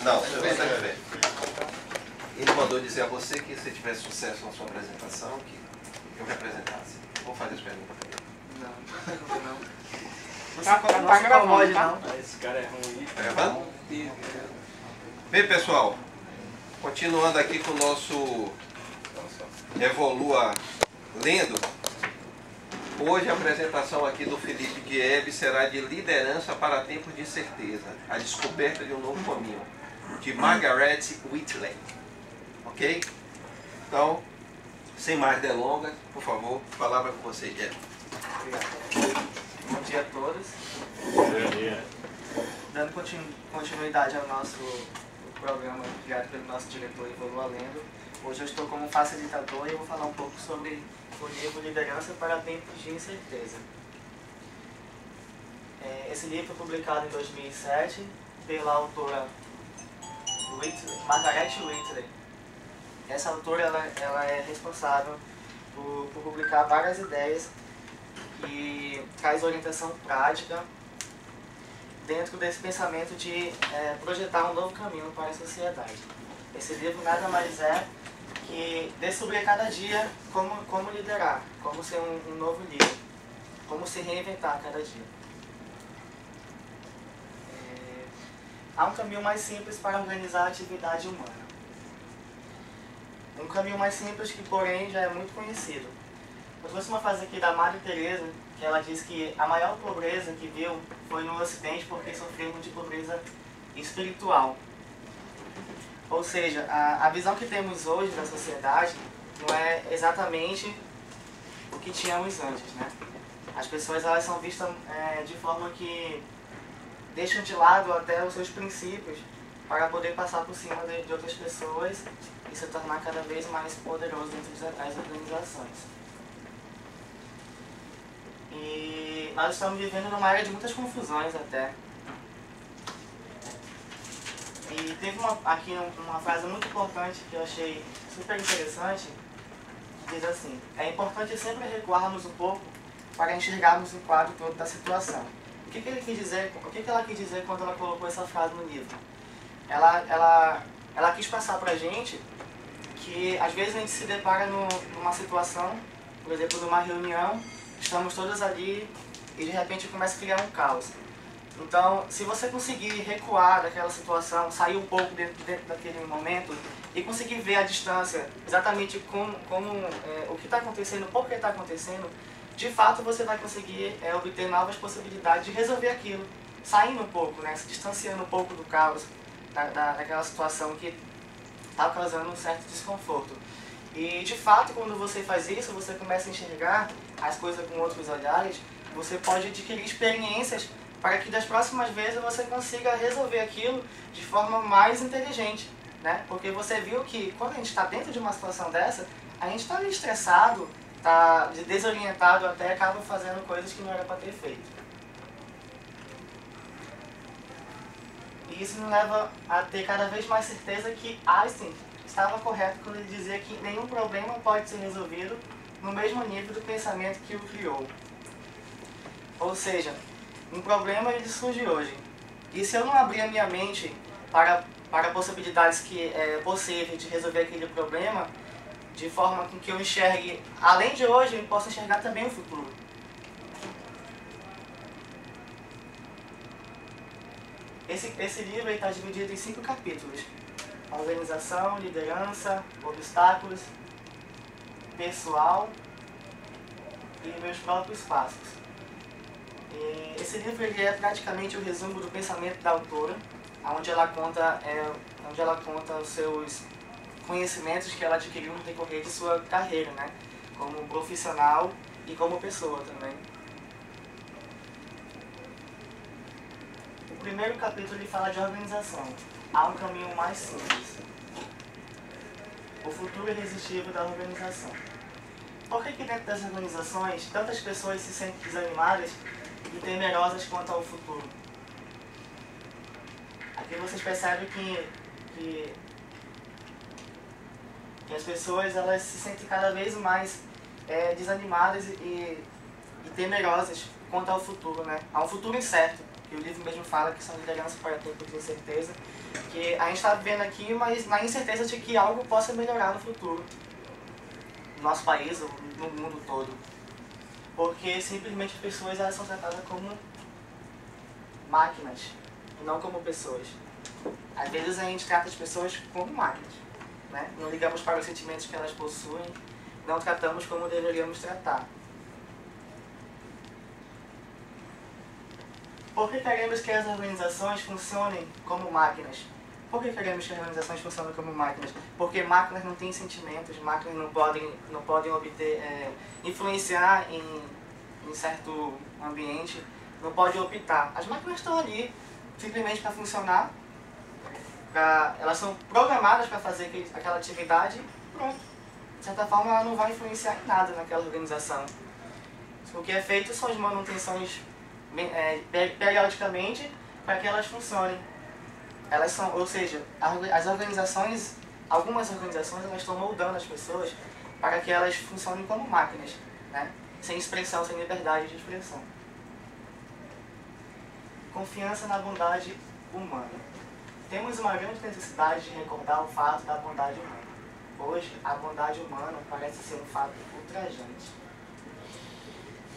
Não, vem da frente. Ele mandou dizer a você que se tivesse sucesso na sua apresentação, que eu representasse. Vou fazer as perguntas para ele. Não, não. Não tá gravando, tá? Não. Esse cara é ruim. Tá gravando? Bem, pessoal, continuando aqui com o nosso Evolua Lendo, hoje a apresentação aqui do Felipe Diebe será de Liderança para Tempos de Incerteza, a descoberta de um novo caminho, de Margaret Whitley. Ok? Então, sem mais delongas, por favor, palavra com você, Diebe. Obrigado. Bom dia a todos. Bom dia. Dando continuidade ao nosso programa criado pelo nosso diretor Evolua Lendo, hoje eu estou como facilitador e eu vou falar um pouco sobre o livro Liderança para Tempos de Incerteza. Esse livro foi publicado em 2007 pela autora Margaret Whitley. Essa autora ela é responsável por publicar várias ideias que traz orientação prática dentro desse pensamento de projetar um novo caminho para a sociedade. Esse livro nada mais é que descobrir a cada dia como liderar, como ser um novo líder, como se reinventar a cada dia. Há um caminho mais simples para organizar a atividade humana. Um caminho mais simples que, porém, já é muito conhecido. Eu trouxe uma frase aqui da Madre Teresa, que ela diz que a maior pobreza que viu foi no Ocidente porque sofremos de pobreza espiritual. Ou seja, a visão que temos hoje da sociedade não é exatamente o que tínhamos antes, né? As pessoas elas são vistas de forma que deixam de lado até os seus princípios para poder passar por cima de outras pessoas e se tornar cada vez mais poderoso dentro das organizações. E nós estamos vivendo numa era de muitas confusões até. E teve aqui uma frase muito importante que eu achei super interessante, que diz assim: é importante sempre recuarmos um pouco para enxergarmos o quadro todo da situação. O que ela quis dizer quando ela colocou essa frase no livro? Ela quis passar pra gente que às vezes a gente se depara numa situação, por exemplo, numa reunião, estamos todos ali e de repente começa a criar um caos. Então, se você conseguir recuar daquela situação, sair um pouco dentro daquele momento e conseguir ver a distância, exatamente o que está acontecendo, por que está acontecendo, de fato você vai conseguir obter novas possibilidades de resolver aquilo, saindo um pouco, né, se distanciando um pouco do caos, daquela situação que está causando um certo desconforto. E de fato, quando você faz isso, você começa a enxergar as coisas com outros olhares, você pode adquirir experiências para que das próximas vezes você consiga resolver aquilo de forma mais inteligente, né? Porque você viu que quando a gente está dentro de uma situação dessa, a gente está estressado, está desorientado, até acaba fazendo coisas que não era para ter feito. E isso nos leva a ter cada vez mais certeza que Einstein estava correto quando ele dizia que nenhum problema pode ser resolvido no mesmo nível do pensamento que o criou. Ou seja, um problema ele surge hoje. E se eu não abrir a minha mente para possibilidades que é possível de resolver aquele problema, de forma com que eu enxergue, além de hoje, eu posso enxergar também o futuro. Esse livro está dividido em 5 capítulos: organização, liderança, obstáculos, pessoal e meus próprios passos. Esse livro ele é praticamente o resumo do pensamento da autora, onde ela conta os seus conhecimentos que ela adquiriu no decorrer de sua carreira, né? Como profissional e como pessoa também. O primeiro capítulo ele fala de organização. Há um caminho mais simples. O futuro irresistível da organização. Por que dentro das organizações tantas pessoas se sentem desanimadas e temerosas quanto ao futuro? Aqui vocês percebem que as pessoas elas se sentem cada vez mais desanimadas e temerosas quanto ao futuro, né? Há um futuro incerto que o livro mesmo fala que são lideranças para tempos de incerteza, que a gente está vivendo aqui, mas na incerteza de que algo possa melhorar no futuro, no nosso país, ou no mundo todo. Porque simplesmente as pessoas elas são tratadas como máquinas, e não como pessoas. Às vezes a gente trata as pessoas como máquinas, né? Não ligamos para os sentimentos que elas possuem, não tratamos como deveríamos tratar. Por que queremos que as organizações funcionem como máquinas? Por que queremos que as organizações funcionem como máquinas? Porque máquinas não têm sentimentos, máquinas não podem obter, influenciar em certo ambiente, não podem optar. As máquinas estão ali simplesmente para funcionar, elas são programadas para fazer aquela atividade e pronto. De certa forma, ela não vai influenciar em nada naquela organização. O que é feito são as manutenções periodicamente para que elas funcionem. Elas são, ou seja, as organizações, algumas organizações, elas estão moldando as pessoas para que elas funcionem como máquinas, né? Sem expressão, sem liberdade de expressão. Confiança na bondade humana. Temos uma grande necessidade de recordar o fato da bondade humana. Hoje, a bondade humana parece ser um fato ultrajante.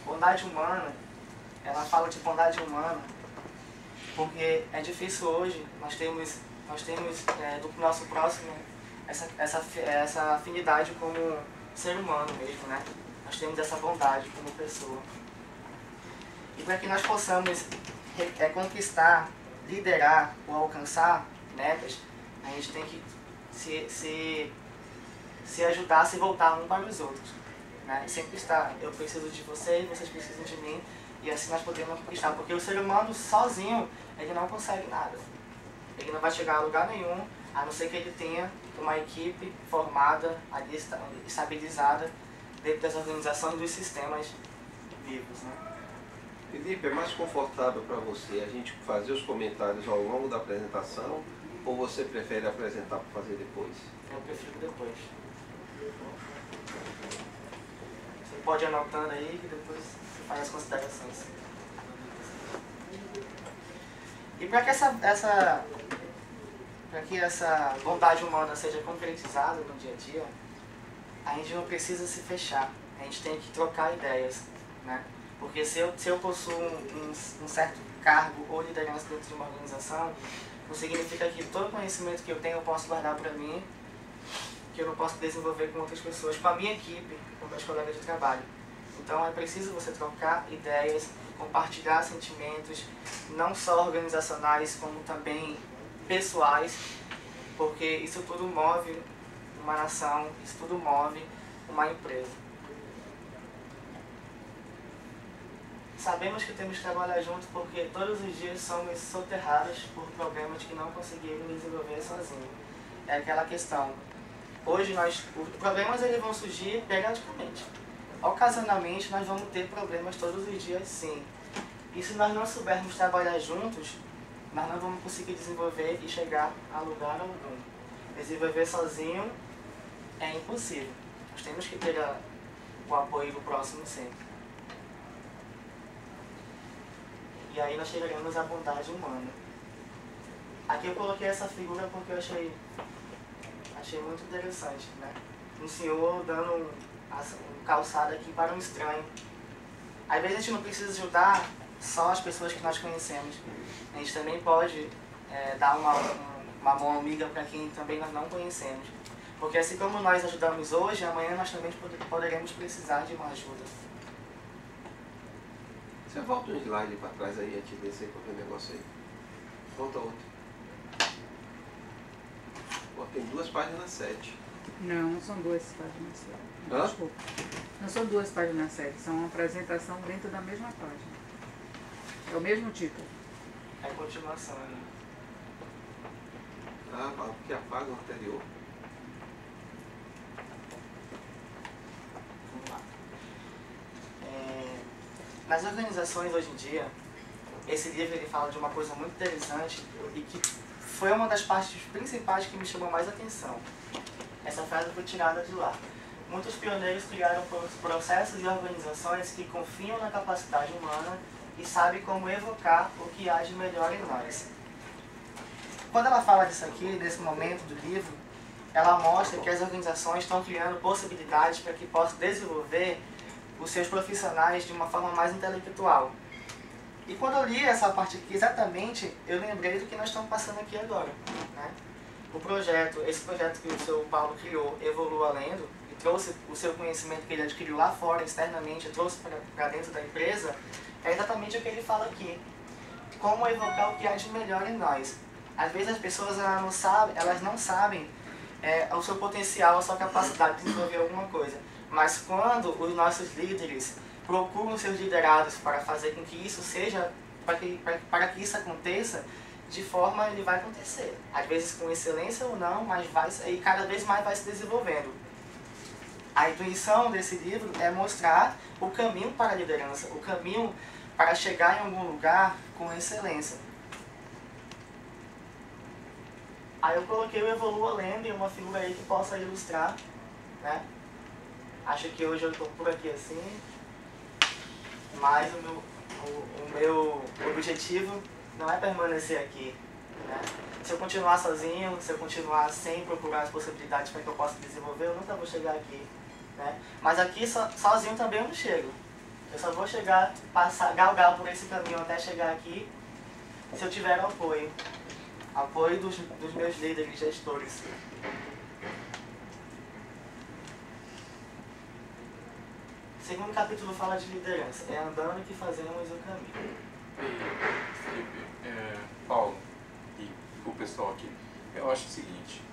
Bondade humana, ela fala de bondade humana porque é difícil hoje, nós temos do nosso próximo essa afinidade como ser humano mesmo, né? Nós temos essa bondade como pessoa. E para que nós possamos conquistar, liderar ou alcançar metas, a gente tem que se ajudar, se voltar um para os outros, né? Sempre estar, eu preciso de vocês precisam de mim, e assim nós podemos conquistar, porque o ser humano sozinho, ele não consegue nada. Ele não vai chegar a lugar nenhum, a não ser que ele tenha uma equipe formada, ali estabilizada, dentro das organizações dos sistemas vivos, né? Felipe, é mais confortável para você a gente fazer os comentários ao longo da apresentação ou você prefere apresentar para fazer depois? Eu prefiro depois. Você pode ir anotando aí que depois você faz as considerações. E para que essa vontade humana seja concretizada no dia a dia, a gente não precisa se fechar, a gente tem que trocar ideias, né? Porque se eu possuo um certo cargo ou liderança dentro de uma organização, não significa que todo conhecimento que eu tenho eu posso guardar para mim, que eu não posso desenvolver com outras pessoas, com a minha equipe, com meus colegas de trabalho. Então é preciso você trocar ideias, compartilhar sentimentos, não só organizacionais, como também pessoais, porque isso tudo move uma nação, isso tudo move uma empresa. Sabemos que temos que trabalhar juntos porque todos os dias somos soterrados por problemas que não conseguimos desenvolver sozinhos. É aquela questão. Hoje os problemas eles vão surgir periodicamente. Ocasionalmente nós vamos ter problemas todos os dias, sim. E se nós não soubermos trabalhar juntos, nós não vamos conseguir desenvolver e chegar a lugar algum. Desenvolver sozinho é impossível. Nós temos que ter o apoio do próximo sempre. E aí nós chegaremos à bondade humana. Aqui eu coloquei essa figura porque eu achei muito interessante, né? Um senhor dando um calçado aqui para um estranho. Às vezes a gente não precisa ajudar só as pessoas que nós conhecemos. A gente também pode dar uma mão amiga para quem também nós não conhecemos. Porque assim como nós ajudamos hoje, amanhã nós também poderemos precisar de uma ajuda. Você volta um slide para trás aí, antes desse aí, para ver o negócio aí. Volta outro. Pô, tem 2 páginas 7. Não são 2 páginas 7. Hã? Desculpa. Não são 2 páginas 7, são uma apresentação dentro da mesma página. É o mesmo título. É a continuação, né? Ah, porque apaga o anterior. Vamos lá. Nas organizações hoje em dia, esse livro ele fala de uma coisa muito interessante e que foi uma das partes principais que me chamou mais atenção. Essa frase foi tirada de lá. Muitos pioneiros criaram processos e organizações que confiam na capacidade humana e sabe como evocar o que há de melhor em nós. Quando ela fala disso aqui, nesse momento do livro, ela mostra que as organizações estão criando possibilidades para que possam desenvolver os seus profissionais de uma forma mais intelectual. E quando eu li essa parte aqui, exatamente, eu lembrei do que nós estamos passando aqui agora, né? Esse projeto que o seu Paulo criou, Evolua Lendo, e trouxe o seu conhecimento que ele adquiriu lá fora, externamente, e trouxe para dentro da empresa, é exatamente o que ele fala aqui. Como evocar o que há de melhor em nós. Às vezes as pessoas elas não sabem o seu potencial, a sua capacidade de desenvolver alguma coisa. Mas quando os nossos líderes procuram seus liderados para fazer com que isso seja, para que isso aconteça, de forma ele vai acontecer. Às vezes com excelência ou não, mas e cada vez mais vai se desenvolvendo. A intuição desse livro é mostrar o caminho para a liderança, o caminho para chegar em algum lugar com excelência. Aí eu coloquei o Evolua Lendo em uma figura aí que possa ilustrar, né? Acho que hoje eu estou por aqui assim, mas o meu objetivo não é permanecer aqui, né? Se eu continuar sozinho, se eu continuar sem procurar as possibilidades para que eu possa desenvolver, eu nunca vou chegar aqui, né? Mas aqui sozinho também eu não chego. Eu só vou chegar, galgar por esse caminho até chegar aqui, se eu tiver apoio. Apoio dos meus líderes, gestores. O segundo capítulo fala de liderança. É andando que fazemos o caminho. Felipe, Paulo e o pessoal aqui, eu acho o seguinte.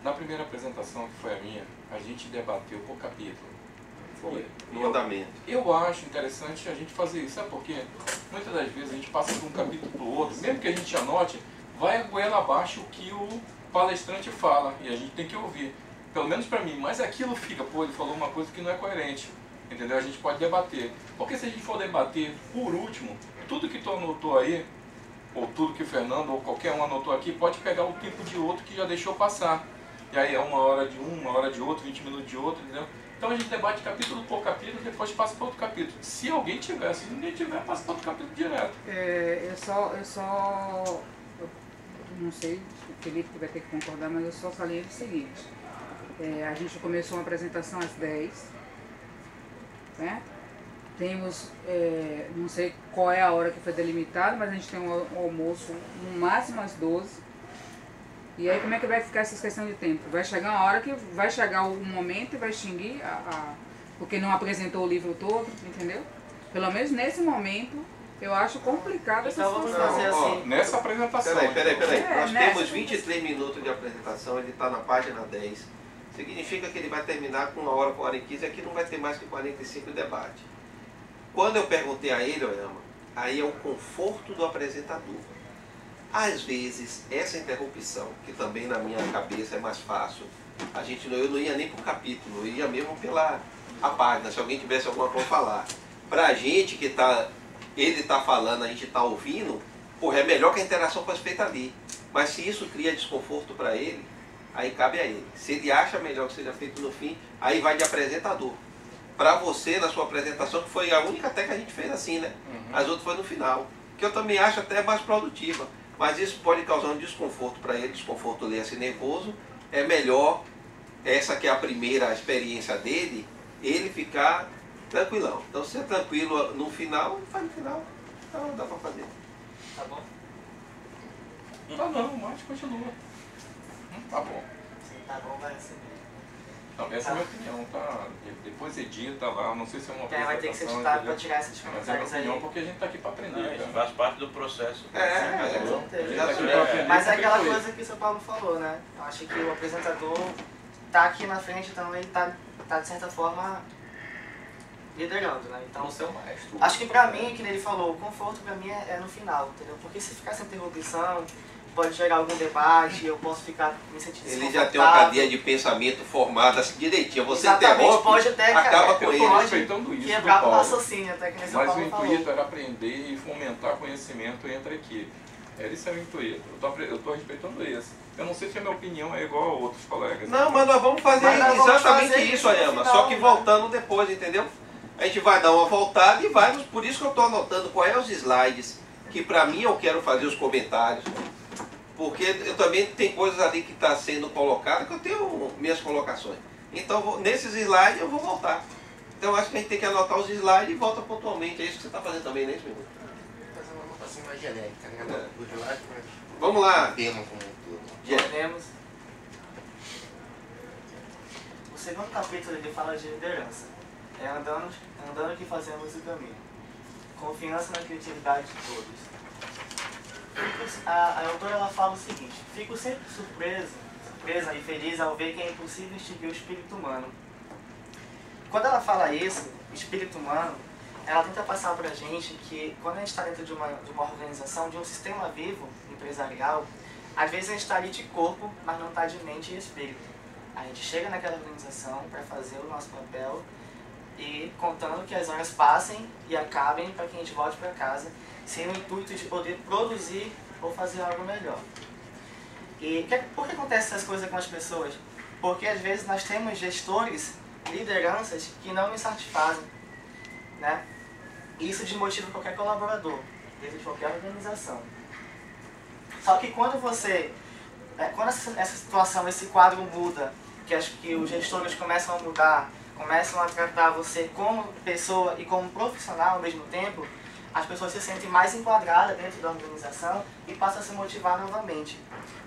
Na primeira apresentação, que foi a minha, a gente debateu por capítulo. No andamento. Eu acho interessante a gente fazer isso, sabe por quê? Muitas das vezes a gente passa de um capítulo para o outro, mesmo que a gente anote, vai a goela abaixo o que o palestrante fala, e a gente tem que ouvir. Pelo menos para mim, mas aquilo fica, ele falou uma coisa que não é coerente, entendeu? A gente pode debater. Porque se a gente for debater, por último, tudo que tu anotou aí, ou tudo que o Fernando ou qualquer um anotou aqui, pode pegar o tempo de outro que já deixou passar. E aí é 1 hora de um, 1 hora de outro, 20 minutos de outro, entendeu? Então a gente debate capítulo por capítulo, depois passa para outro capítulo. Se alguém tiver, se ninguém tiver, passa para outro capítulo direto. Eu não sei, o Felipe vai ter que concordar, mas eu só falei o seguinte. A gente começou uma apresentação às 10, né? Temos, não sei qual é a hora que foi delimitada, mas a gente tem um almoço no máximo às 12. E aí como é que vai ficar essa questão de tempo? Vai chegar uma hora que vai chegar um momento e vai extinguir, porque não apresentou o livro todo, entendeu? Pelo menos nesse momento, eu acho complicado essa Então vamos situação. fazer assim. Nessa apresentação. Peraí. Nós nessa temos 23 minutos de apresentação, ele está na página 10. Significa que ele vai terminar com 1 hora e 45, aqui não vai ter mais que 45 de debate. Quando eu perguntei a ele, Oyama, aí é o conforto do apresentador. Às vezes, essa interrupção, que também na minha cabeça é mais fácil, eu não ia nem para o capítulo, eu ia mesmo pela página, se alguém tivesse alguma coisa para falar. Para a gente que ele está falando, a gente está ouvindo, é melhor que a interação fosse feita ali. Mas se isso cria desconforto para ele, aí cabe a ele. Se ele acha melhor que seja feito no fim, aí vai de apresentador. Para você, na sua apresentação, que foi a única até que a gente fez assim, né? As outras foi no final. Que eu também acho até mais produtiva. Mas isso pode causar um desconforto para ele, desconforto leia-se nervoso. É melhor, essa que é a primeira experiência dele, ele ficar tranquilão. Então se é tranquilo no final, faz no final. Então dá para fazer. Tá bom? Tá não, mas continua. Tá bom. Sim, tá bom, vai ser. Não, essa é a minha opinião, tá? Depois edita lá, não sei se é uma Vai ter que ser apresentação, editado entendeu? para tirar esses Mas é a minha comentários opinião aí. porque a gente tá aqui para aprender, Isso cara. faz parte do processo. Com certeza. A gente tá aqui pra aprender Mas é qualquer aquela coisa. coisa que o seu Paulo falou, né? Eu acho que o apresentador tá aqui na frente, então ele tá de certa forma liderando, né? Então, Você é o maestro. acho que pra mim, que ele falou, o conforto pra mim é no final, entendeu? Porque se ficar sem interrupção, pode gerar algum debate, eu posso ficar me sentindo Ele já tem uma cadeia de pensamento formada assim direitinho. Você Exatamente, interrompe, pode até acaba com Eu tô ele. pode respeitando isso, quebrar o Paulo. raciocínio, até que nem seu Mas o Paulo intuito falou. era aprender e fomentar conhecimento entre a equipe. Esse é o intuito. Eu tô respeitando isso. Eu não sei se a minha opinião é igual a outros colegas. Não, mas nós vamos fazer Mas nós vamos exatamente fazer isso, isso no Oyama. final, Só que né? voltando depois, entendeu? A gente vai dar uma voltada e vai, por isso que eu estou anotando qual é os slides, que para mim eu quero fazer os comentários, porque eu também tem coisas ali que está sendo colocada que eu tenho minhas colocações. Então nesses slides eu vou voltar. Então acho que a gente tem que anotar os slides e volta pontualmente. É isso que você está fazendo também, né, Vou fazer uma anotação mais genérica, né? Do slide, mas vamos lá. o tema como um todo. Temos o segundo capítulo, ele fala de liderança. É andando que fazemos o caminho. Confiança na criatividade de todos. A autora ela fala o seguinte: fico sempre surpresa e feliz ao ver que é impossível extinguir o espírito humano. Quando ela fala isso, espírito humano, ela tenta passar pra gente que quando a gente está dentro de uma organização, de um sistema vivo empresarial, às vezes a gente está ali de corpo, mas não está de mente e espírito. A gente chega naquela organização para fazer o nosso papel e contando que as horas passem e acabem para que a gente volte para casa, sem o intuito de poder produzir ou fazer algo melhor. E por que acontecem essas coisas com as pessoas? Porque às vezes nós temos gestores, lideranças que não nos satisfazem, né? Isso desmotiva qualquer colaborador, dentro de qualquer organização. Só que quando essa situação, esse quadro muda, que os gestores começam a mudar, começam a tratar você como pessoa e como profissional ao mesmo tempo, as pessoas se sentem mais enquadradas dentro da organização e passam a se motivar novamente.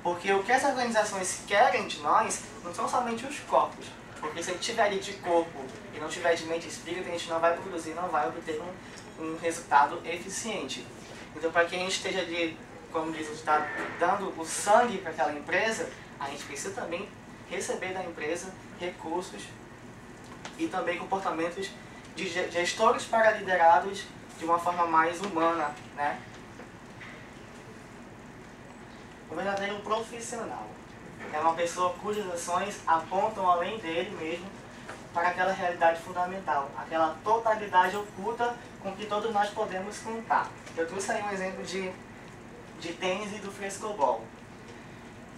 Porque o que as organizações querem de nós não são somente os corpos. Porque se a gente estiver ali de corpo e não tiver de mente e espírito, a gente não vai produzir, não vai obter um resultado eficiente. Então, para que a gente esteja ali, como diz, está dando o sangue para aquela empresa, a gente precisa também receber da empresa recursos e também comportamentos de gestores para liderados de uma forma mais humana, né? O verdadeiro profissional é uma pessoa cujas ações apontam além dele mesmo para aquela realidade fundamental, aquela totalidade oculta com que todos nós podemos contar. Eu trouxe aí um exemplo de tênis e do frescobol.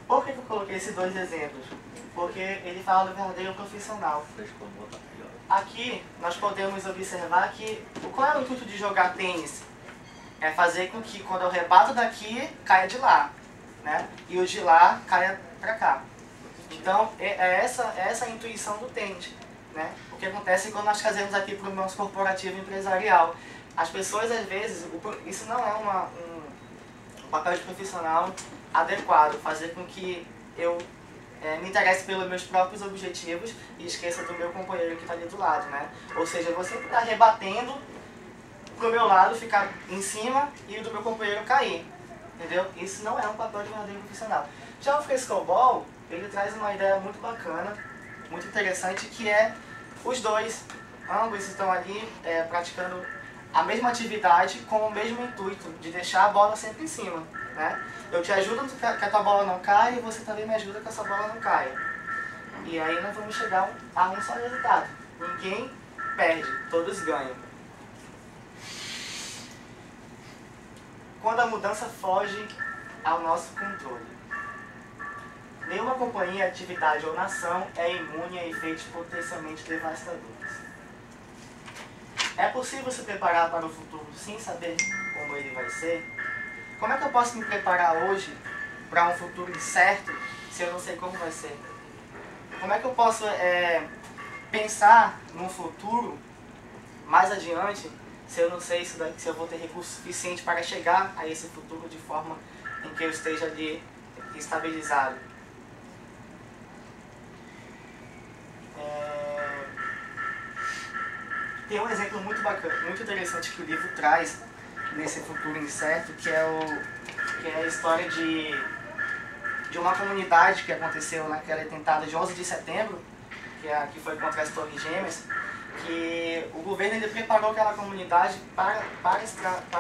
Por que eu coloquei esses dois exemplos? Porque ele fala do verdadeiro profissional. Aqui nós podemos observar que qual é o intuito de jogar tênis? É fazer com que quando eu rebato daqui, caia de lá, né? E o de lá caia para cá. Então é essa a intuição do tênis, né? O que acontece quando nós trazemos aqui para o nosso corporativo empresarial. As pessoas às vezes, isso não é um papel de profissional adequado, fazer com que eu me interesse pelos meus próprios objetivos e esqueça do meu companheiro que está ali do lado, né? Ou seja, você que está rebatendo pro meu lado ficar em cima e o do meu companheiro cair, entendeu? Isso não é um papel de verdadeiro profissional. Já o frescobol, ele traz uma ideia muito bacana, muito interessante, que é os dois, ambos estão ali praticando a mesma atividade com o mesmo intuito, de deixar a bola sempre em cima, né? Eu te ajudo que a tua bola não caia e você também me ajuda que a sua bola não caia. E aí nós vamos chegar a um só resultado. Ninguém perde, todos ganham. Quando a mudança foge ao nosso controle. Nenhuma companhia, atividade ou nação é imune a efeitos potencialmente devastadores. É possível se preparar para o futuro sem saber como ele vai ser? Como é que eu posso me preparar hoje para um futuro incerto se eu não sei como vai ser? Como é que eu posso pensar num futuro mais adiante se eu não sei se eu vou ter recurso suficiente para chegar a esse futuro de forma em que eu esteja ali estabilizado? Tem um exemplo muito bacana, muito interessante que o livro traz nesse futuro incerto, que é a história de uma comunidade que aconteceu naquela atentado de 11 de setembro, que foi contra as Torres Gêmeas, que o governo ele preparou aquela comunidade para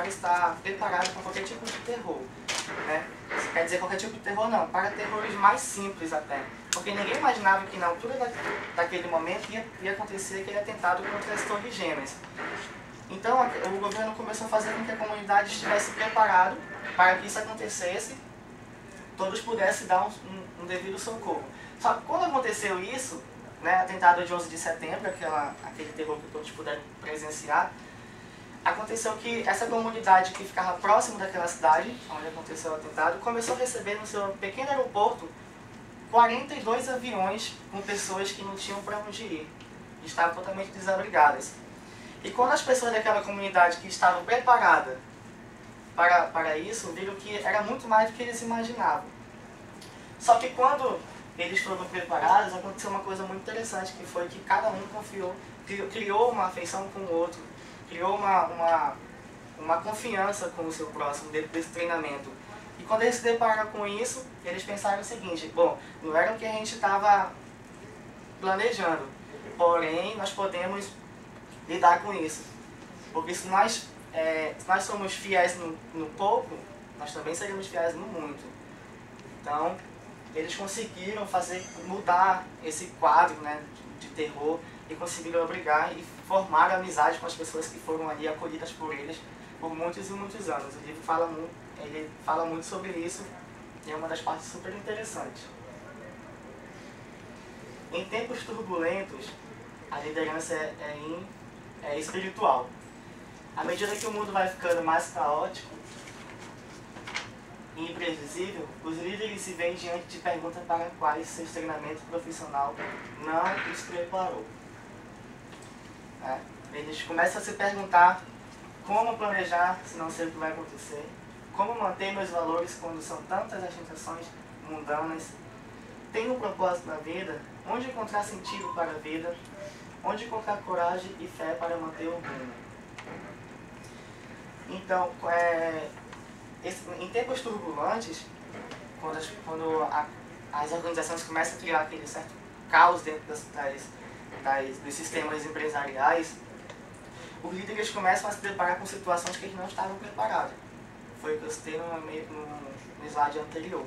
estar preparado para qualquer tipo de terror, né? Isso quer dizer qualquer tipo de terror não, para terrores mais simples até. Porque ninguém imaginava que na altura daquele momento ia acontecer aquele atentado contra as Torres Gêmeas. Então o governo começou a fazer com que a comunidade estivesse preparado para que isso acontecesse, todos pudessem dar um devido socorro. Só que quando aconteceu isso, né, atentado de 11 de setembro, aquele terror que todos puderam presenciar, aconteceu que essa comunidade que ficava próximo daquela cidade, onde aconteceu o atentado, começou a receber no seu pequeno aeroporto 42 aviões com pessoas que não tinham para onde ir, estavam totalmente desabrigadas. E quando as pessoas daquela comunidade que estavam preparadas para isso, viram que era muito mais do que eles imaginavam. Só que quando eles foram preparados, aconteceu uma coisa muito interessante, que foi que cada um criou uma afeição com o outro, criou uma confiança com o seu próximo dentro desse treinamento. E quando eles se depararam com isso, eles pensaram o seguinte: bom, não era o que a gente estava planejando, porém nós podemos lidar com isso. Porque se nós somos fiéis no pouco, nós também seremos fiéis no muito. Então, eles conseguiram mudar esse quadro, né, de terror, e conseguiram abrigar e formar amizade com as pessoas que foram ali acolhidas por eles por muitos e muitos anos. O livro fala muito sobre isso e é uma das partes super interessantes. Em tempos turbulentos, a liderança é espiritual. À medida que o mundo vai ficando mais caótico e imprevisível, os líderes se veem diante de perguntas para as quais seu treinamento profissional não os preparou. Eles começam a se perguntar como planejar se não sei o que vai acontecer, como manter meus valores quando são tantas as tentações mundanas, tenho um propósito na vida, onde encontrar sentido para a vida, onde encontrar coragem e fé para manter o rumo. Então, em tempos turbulentos, quando as organizações começam a criar aquele certo caos dentro dos sistemas empresariais, os líderes começam a se deparar com situações que eles não estavam preparados. Foi o que eu citei no slide anterior.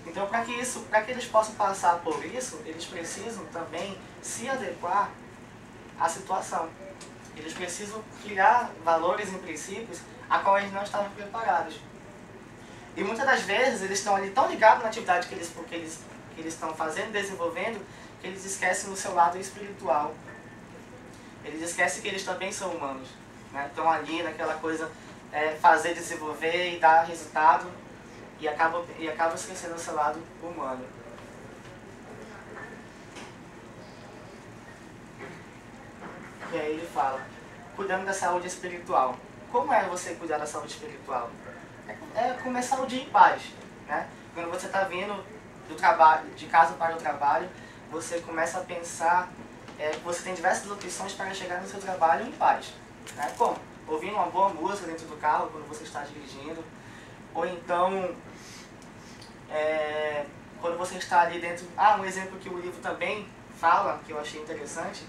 Então, para que eles possam passar por isso, eles precisam também se adequar à situação. Eles precisam criar valores e princípios a qual eles não estavam preparados. E muitas das vezes eles estão ali tão ligados na atividade que eles estão fazendo, desenvolvendo, que eles esquecem o seu lado espiritual. Eles esquecem que eles também são humanos, né? Estão ali naquela coisa, fazer, desenvolver e dar resultado, e acabam esquecendo o seu lado humano. E aí ele fala, cuidando da saúde espiritual. Como é você cuidar da saúde espiritual? É começar o dia em paz, né? Quando você está vindo de casa para o trabalho, você começa a pensar que você tem diversas opções para chegar no seu trabalho em paz, né? Como? Ouvindo uma boa música dentro do carro quando você está dirigindo, ou então quando você está ali dentro... um exemplo que o livro também fala, que eu achei interessante,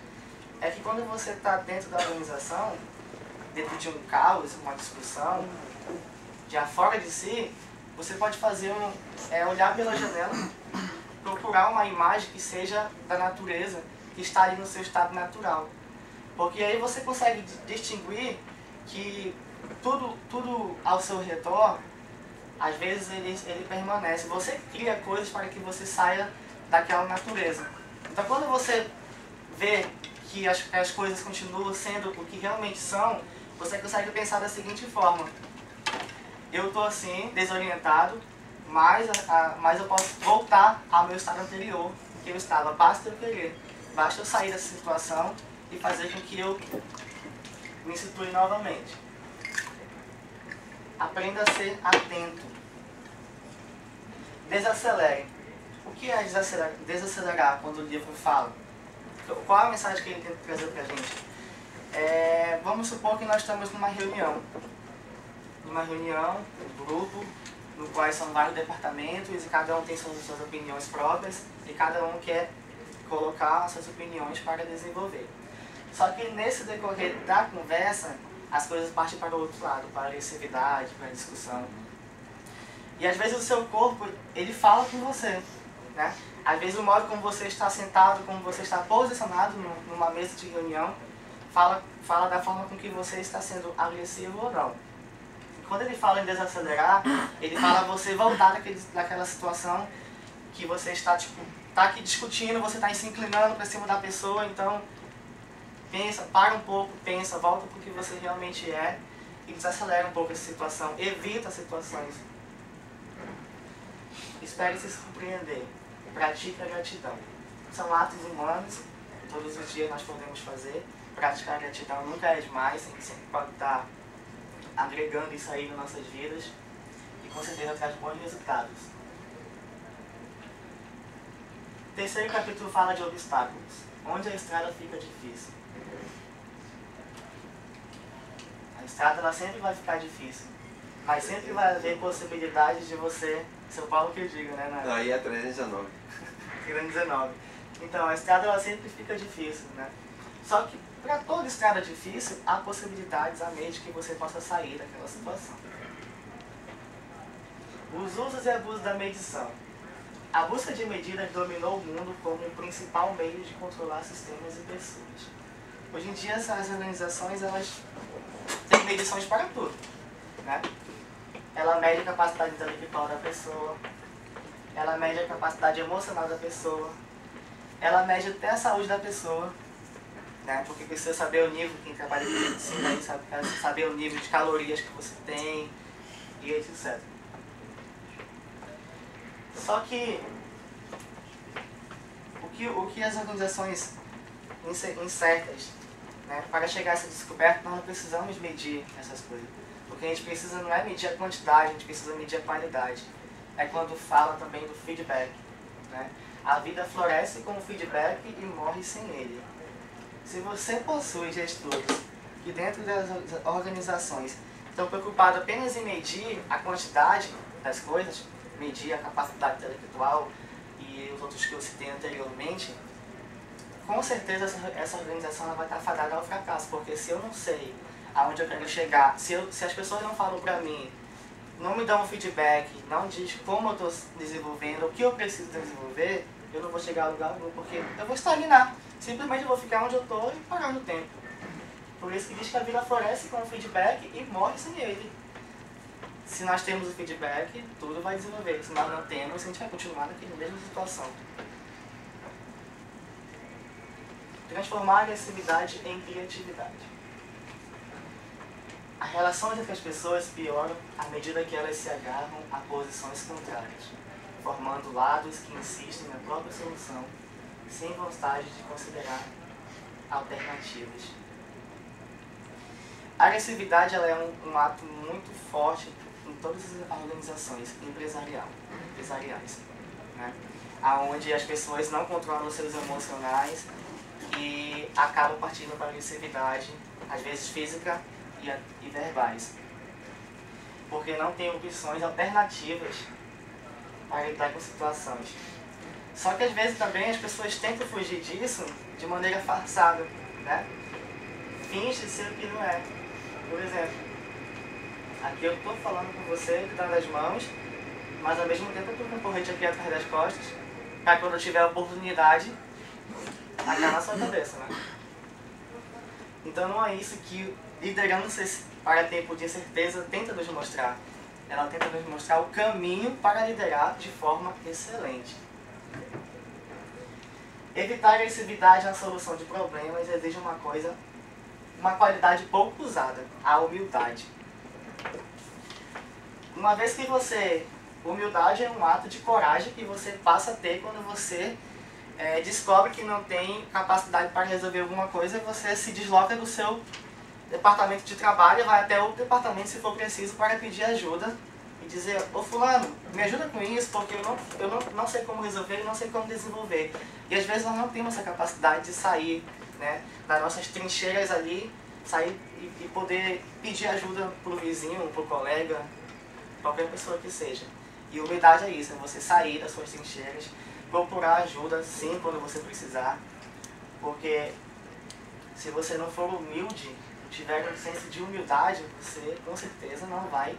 é que quando você está dentro da organização, dentro de um caos, uma discussão, já fora de si, você pode fazer olhar pela janela, procurar uma imagem que seja da natureza, que está ali no seu estado natural. Porque aí você consegue distinguir que tudo ao seu redor, às vezes ele permanece. Você cria coisas para que você saia daquela natureza. Então quando você vê que as coisas continuam sendo o que realmente são, você consegue pensar da seguinte forma: eu estou assim, desorientado, mas eu posso voltar ao meu estado anterior, que eu estava. Basta eu querer, basta eu sair dessa situação e fazer com que eu me situe novamente. Aprenda a ser atento. Desacelere. O que é desacelerar quando o livro fala? Qual é a mensagem que ele tenta trazer para a gente? Vamos supor que nós estamos numa reunião, um grupo, no qual são vários departamentos e cada um tem suas opiniões próprias e cada um quer colocar suas opiniões para desenvolver. Só que nesse decorrer da conversa, as coisas partem para o outro lado, para a agressividade, para a discussão. E às vezes o seu corpo, ele fala com você, né? Às vezes o modo como você está sentado, como você está posicionado numa mesa de reunião, fala da forma com que você está sendo agressivo ou não. E quando ele fala em desacelerar, ele fala você voltar daquela situação que você está tá aqui discutindo, você está se inclinando para cima da pessoa, então pensa, para um pouco, pensa, volta para o que você realmente é e desacelera um pouco essa situação, evita situações. Espere se surpreender, pratique a gratidão. São atos humanos, todos os dias nós podemos fazer, praticar a gratidão nunca é demais, a gente sempre pode estar agregando isso aí nas nossas vidas e com certeza traz bons resultados. O terceiro capítulo fala de obstáculos, onde a estrada fica difícil. A estrada ela sempre vai ficar difícil, mas sempre vai haver possibilidades de você, São Paulo que eu digo, né? Não, aí é 319. 319. Então, a estrada ela sempre fica difícil, né? Só que para toda estrada difícil, há possibilidades a meio de que você possa sair daquela situação. Os usos e abusos da medição. A busca de medidas dominou o mundo como o principal meio de controlar sistemas e pessoas. Hoje em dia, essas organizações elas têm medições para tudo, né? Ela mede a capacidade intelectual da pessoa, ela mede a capacidade emocional da pessoa, ela mede até a saúde da pessoa, né? Porque precisa saber o nível, quem trabalha com medicina, saber o nível de calorias que você tem e etc. Só que o que as organizações incertas, né? Para chegar a essa descoberta, nós não precisamos medir essas coisas. O que a gente precisa não é medir a quantidade, a gente precisa medir a qualidade. É quando fala também do feedback, né? A vida floresce com o feedback e morre sem ele. Se você possui gestores que dentro das organizações estão preocupados apenas em medir a quantidade das coisas, medir a capacidade intelectual e os outros que eu citei anteriormente, com certeza essa organização ela vai estar fadada ao fracasso, porque se eu não sei aonde eu quero chegar, se as pessoas não falam para mim, não me dão um feedback, não diz como eu estou desenvolvendo, o que eu preciso desenvolver, eu não vou chegar a lugar algum, porque eu vou estagnar. Simplesmente eu vou ficar onde eu estou e parar no tempo. Por isso que diz que a vida floresce com o feedback e morre sem ele. Se nós temos o feedback, tudo vai desenvolver. Se nós não temos, a gente vai continuar naquela mesma situação. Transformar a agressividade em criatividade. As relações entre as pessoas pioram à medida que elas se agarram a posições contrárias, formando lados que insistem na própria solução, sem vontade de considerar alternativas. A agressividade ela é um ato muito forte em todas as organizações empresariais, né? Onde as pessoas não controlam os seus emocionais e acabam partindo para a agressividade, às vezes física e verbais, porque não tem opções alternativas para lidar com situações. Só que às vezes também as pessoas tentam fugir disso de maneira forçada, né? Finge ser o que não é. Por exemplo, aqui eu estou falando com você de trás das mãos, mas ao mesmo tempo eu estou com um porrete aqui atrás das costas, para quando eu tiver a oportunidade, atacar na sua cabeça, né? Então não é isso que liderança para tempo de incerteza tenta nos mostrar. Ela tenta nos mostrar o caminho para liderar de forma excelente. Evitar a agressividade na solução de problemas exige uma qualidade pouco usada, a humildade. Uma vez que humildade é um ato de coragem que você passa a ter quando você descobre que não tem capacidade para resolver alguma coisa e você se desloca do seu departamento de trabalho e vai até outro departamento se for preciso para pedir ajuda e dizer: ô fulano, me ajuda com isso porque eu não sei como resolver e não sei como desenvolver. E às vezes nós não temos essa capacidade de sair, né, das nossas trincheiras ali, sair e poder pedir ajuda para o vizinho, para o colega, qualquer pessoa que seja. E humildade é isso, é você sair das suas trincheiras, procurar ajuda sim quando você precisar, porque se você não for humilde, tiver um senso de humildade, você com certeza não vai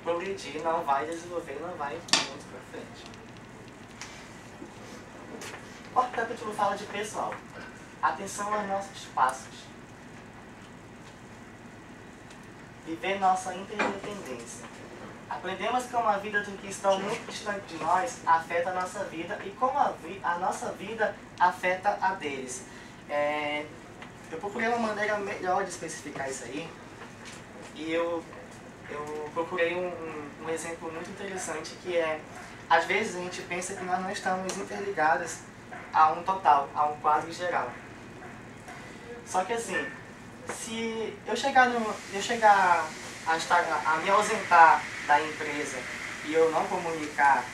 progredir, não vai desenvolver, não vai muito para frente. O quarto capítulo fala de pessoal. Atenção aos nossos passos. Viver nossa interdependência. Aprendemos que uma vida do que estão muito distante de nós afeta a nossa vida e como a nossa vida afeta a deles. Eu procurei uma maneira melhor de especificar isso aí e eu procurei um exemplo muito interessante que é, às vezes a gente pensa que nós não estamos interligados a um total, a um quadro geral. Só que assim, se eu chegar a me ausentar da empresa e eu não comunicar,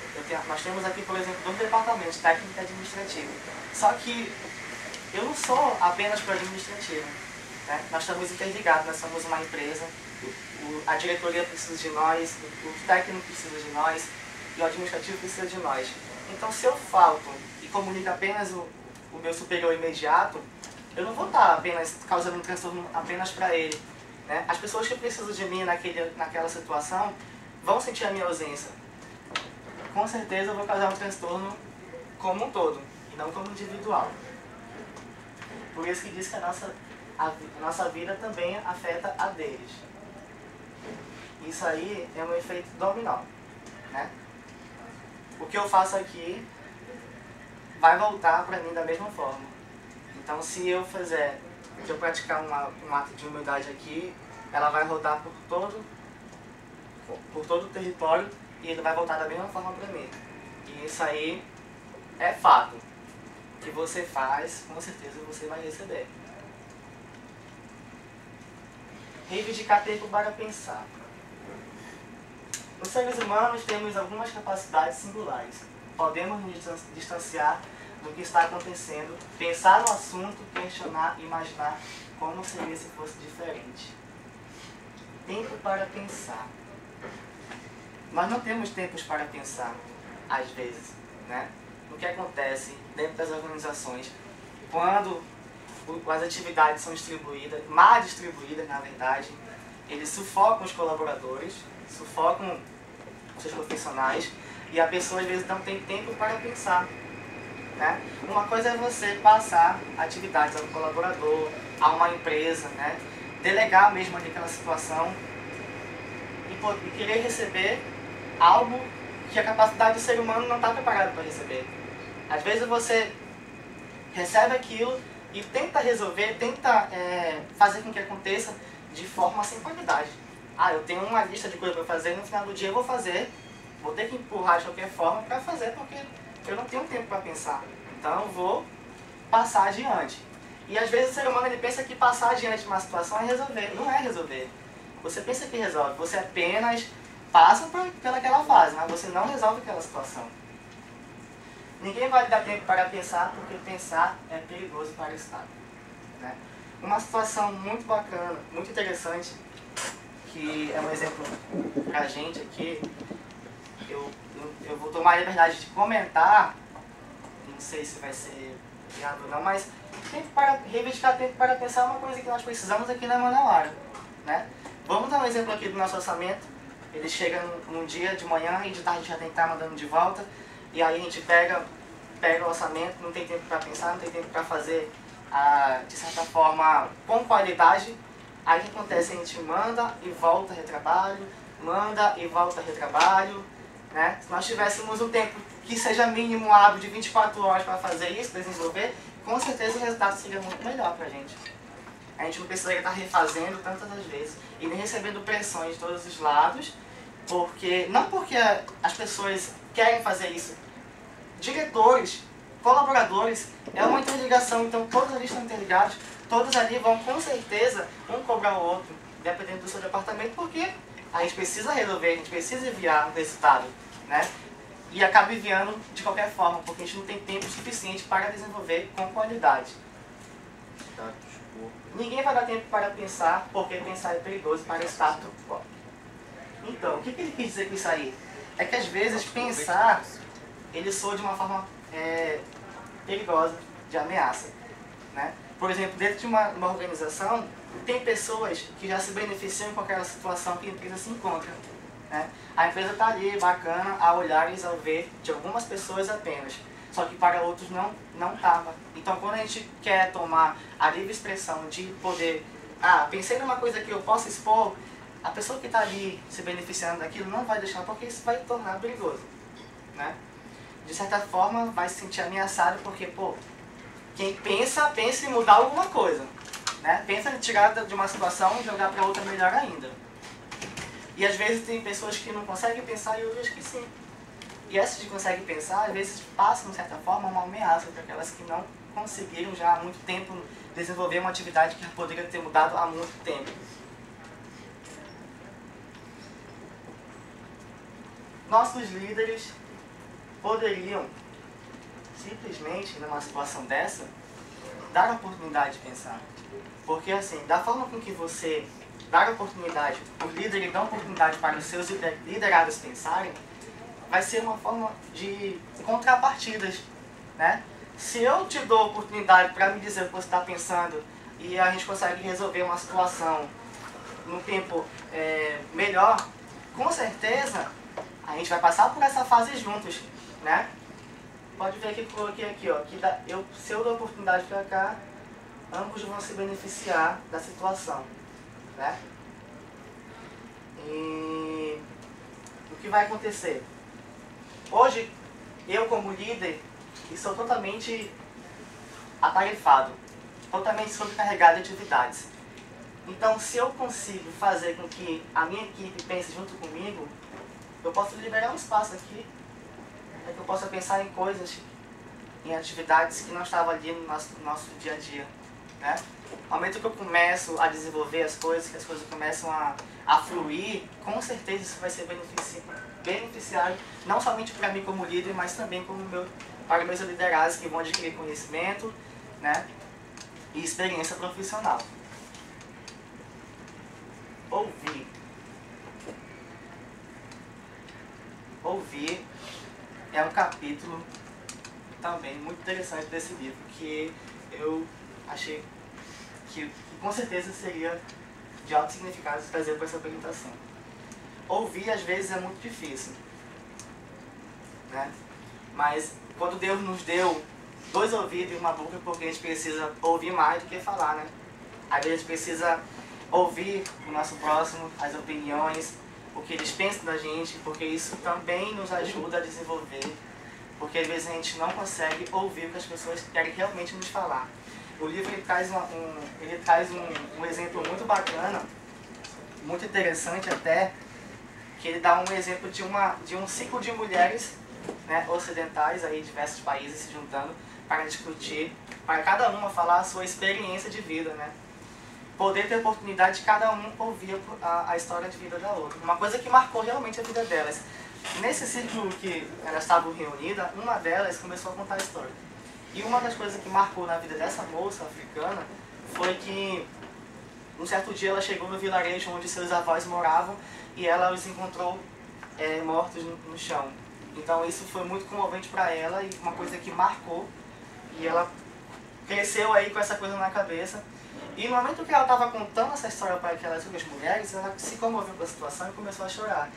nós temos aqui, por exemplo, 2 departamentos, técnico e administrativo. Só que eu não sou apenas para o administrativo, né? Nós estamos interligados, nós somos uma empresa, a diretoria precisa de nós, o técnico precisa de nós e o administrativo precisa de nós. Então, se eu falto e comunico apenas o meu superior imediato, eu não vou estar apenas causando um transtorno apenas para ele, né? As pessoas que precisam de mim naquela situação vão sentir a minha ausência. Com certeza eu vou causar um transtorno como um todo, e não como individual. Por isso que diz que a nossa vida também afeta a deles. Isso aí é um efeito dominó, né? O que eu faço aqui vai voltar para mim da mesma forma. Então, se eu praticar um ato de humildade aqui, ela vai rodar por todo o território e ele vai voltar da mesma forma para mim. E isso aí é fato. O que você faz, com certeza você vai receber. Reivindicar tempo para pensar. Os seres humanos temos algumas capacidades singulares. Podemos nos distanciar do que está acontecendo, pensar no assunto, questionar e imaginar como seria se fosse diferente. Tempo para pensar. Nós não temos tempos para pensar, às vezes, né? O que acontece dentro das organizações, quando as atividades são distribuídas, mal distribuídas, na verdade, eles sufocam os colaboradores, sufocam os seus profissionais, e a pessoa às vezes não tem tempo para pensar, né? Uma coisa é você passar atividades ao colaborador, a uma empresa, né? Delegar mesmo ali aquela situação e querer receber algo que a capacidade do ser humano não está preparado para receber. Às vezes você recebe aquilo e tenta resolver, tenta fazer com que aconteça de forma sem qualidade. Eu tenho uma lista de coisas para fazer e no final do dia eu vou fazer, vou ter que empurrar de qualquer forma para fazer porque eu não tenho tempo para pensar. Então eu vou passar adiante. E às vezes o ser humano ele pensa que passar adiante de uma situação é resolver. Não é resolver. Você pensa que resolve, você apenas passa pelaquela fase, mas você não resolve aquela situação. Ninguém vai dar tempo para pensar, porque pensar é perigoso para o Estado, né? Uma situação muito bacana, muito interessante, que é um exemplo para a gente aqui, eu vou tomar a liberdade de comentar, não sei se vai ser viável ou não, mas reivindicar tempo para pensar é uma coisa que nós precisamos aqui na Manauara, né? Vamos dar um exemplo aqui do nosso orçamento. Ele chega num dia de manhã e de tarde a gente já tem que estar mandando de volta. E aí a gente pega o orçamento, não tem tempo para pensar, não tem tempo para fazer, de certa forma, com qualidade. Aí o que acontece? A gente manda e volta retrabalho, manda e volta retrabalho, né? Se nós tivéssemos um tempo que seja mínimo hábil de 24 horas para fazer isso, desenvolver, com certeza o resultado seria muito melhor para a gente. A gente não precisaria estar refazendo tantas vezes e nem recebendo pressões de todos os lados, não porque as pessoas querem fazer isso. Diretores, colaboradores, é uma interligação, então todos ali estão interligados, todos ali vão com certeza um cobrar o outro, dependendo do seu departamento, porque a gente precisa resolver, a gente precisa enviar um resultado, né? E acaba enviando de qualquer forma, porque a gente não tem tempo suficiente para desenvolver com qualidade. Ninguém vai dar tempo para pensar, porque pensar é perigoso para o status quo. Então, o que ele quis dizer com isso aí? É que às vezes pensar, ele soa de uma forma perigosa, de ameaça, né? Por exemplo, dentro de uma organização, tem pessoas que já se beneficiam com aquela situação que a empresa se encontra, né? A empresa está ali, bacana, a olhar e ao ver de algumas pessoas apenas. Só que para outros não estava. Então, quando a gente quer tomar a livre expressão de poder... pensei numa coisa que eu posso expor, a pessoa que está ali se beneficiando daquilo não vai deixar, porque isso vai tornar perigoso, né? De certa forma, vai se sentir ameaçado, porque, pô, quem pensa em mudar alguma coisa, né? Pensa em tirar de uma situação e jogar para outra melhor ainda. E às vezes tem pessoas que não conseguem pensar e outras que sim. E essas que conseguem pensar, às vezes passam, de certa forma, uma ameaça para aquelas que não conseguiram já há muito tempo desenvolver uma atividade que poderia ter mudado há muito tempo. Nossos líderes poderiam, simplesmente, numa situação dessa, dar a oportunidade de pensar. Porque, assim, da forma com que você dá a oportunidade, o líder dá a oportunidade para os seus liderados pensarem, vai ser uma forma de contrapartidas, né? Se eu te dou a oportunidade para me dizer o que você está pensando e a gente consegue resolver uma situação num tempo melhor, com certeza a gente vai passar por essa fase juntos, né? Pode ver que eu coloquei aqui, ó, que se eu dou a oportunidade para cá, ambos vão se beneficiar da situação, né? E o que vai acontecer? Hoje, eu como líder, estou totalmente atarefado, totalmente sobrecarregado de atividades. Então, se eu consigo fazer com que a minha equipe pense junto comigo, eu posso liberar um espaço aqui, para que eu possa pensar em coisas, em atividades que não estavam ali no nosso dia a dia, né? No momento que eu começo a desenvolver as coisas, que as coisas começam a fluir, com certeza isso vai ser beneficiário, não somente para mim como líder, mas também para meus liderados que vão adquirir conhecimento, né, e experiência profissional. Ouvir é um capítulo também muito interessante desse livro, que eu achei que com certeza seria de alto significado trazer para essa apresentação. Ouvir às vezes é muito difícil, né? Mas quando Deus nos deu 2 ouvidos e uma boca, porque a gente precisa ouvir mais do que falar, né? Às vezes a gente precisa ouvir o nosso próximo, as opiniões, o que eles pensam da gente, porque isso também nos ajuda a desenvolver, porque às vezes a gente não consegue ouvir o que as pessoas querem realmente nos falar. O livro ele traz um exemplo muito bacana, muito interessante até, que ele dá um exemplo de um ciclo de mulheres, né, ocidentais, aí, diversos países se juntando para discutir, para cada uma falar a sua experiência de vida, né? Poder ter a oportunidade de cada um ouvir a história de vida da outra. Uma coisa que marcou realmente a vida delas. Nesse ciclo que elas estavam reunidas, uma delas começou a contar a história. E uma das coisas que marcou na vida dessa moça africana foi que, um certo dia, ela chegou no vilarejo onde seus avós moravam e ela os encontrou mortos no chão. Então isso foi muito comovente para ela e uma coisa que marcou. E ela cresceu aí com essa coisa na cabeça. E no momento que ela estava contando essa história para aquelas outras mulheres, ela se comoveu com a situação e começou a chorar.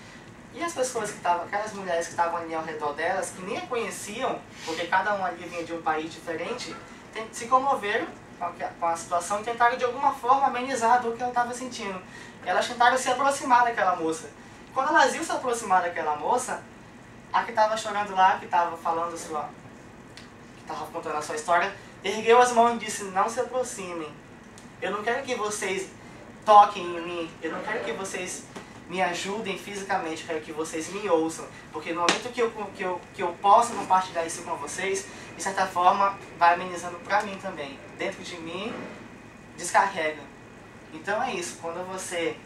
E as pessoas que estavam, aquelas mulheres que estavam ali ao redor delas, que nem a conheciam, porque cada um ali vinha de um país diferente, se comoveram com a situação e tentaram de alguma forma amenizar a dor que ela estava sentindo. Elas tentaram se aproximar daquela moça. Quando elas iam se aproximar daquela moça, a que estava chorando lá, que estava falando que estava contando a sua história, ergueu as mãos e disse: não se aproximem. Eu não quero que vocês toquem em mim, eu não quero que vocês me ajudem fisicamente, eu quero que vocês me ouçam. Porque no momento que eu posso compartilhar isso com vocês, de certa forma, vai amenizando para mim também. Dentro de mim, descarrega. Então é isso, quando você,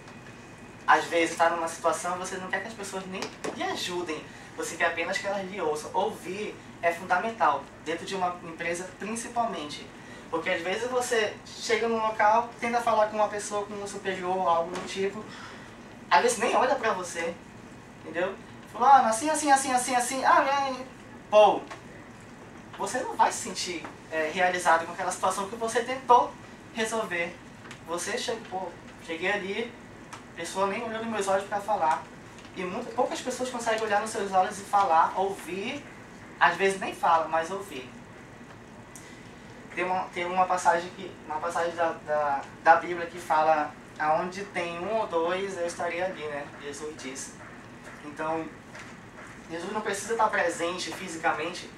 às vezes, está numa situação, você não quer que as pessoas nem lhe ajudem, você quer apenas que elas lhe ouçam. Ouvir é fundamental, dentro de uma empresa principalmente. Porque às vezes você chega num local, tenta falar com uma pessoa, com um superior, algo do tipo, às vezes nem olha pra você, entendeu? Fulano, assim, pô, você não vai se sentir realizado com aquela situação que você tentou resolver. Você cheguei ali, a pessoa nem olhou nos meus olhos pra falar. E poucas pessoas conseguem olhar nos seus olhos e falar, ouvir, às vezes nem fala, mas ouvir. Tem uma passagem da Bíblia que fala aonde tem um ou dois, eu estaria ali, né? Jesus disse. Então, Jesus não precisa estar presente fisicamente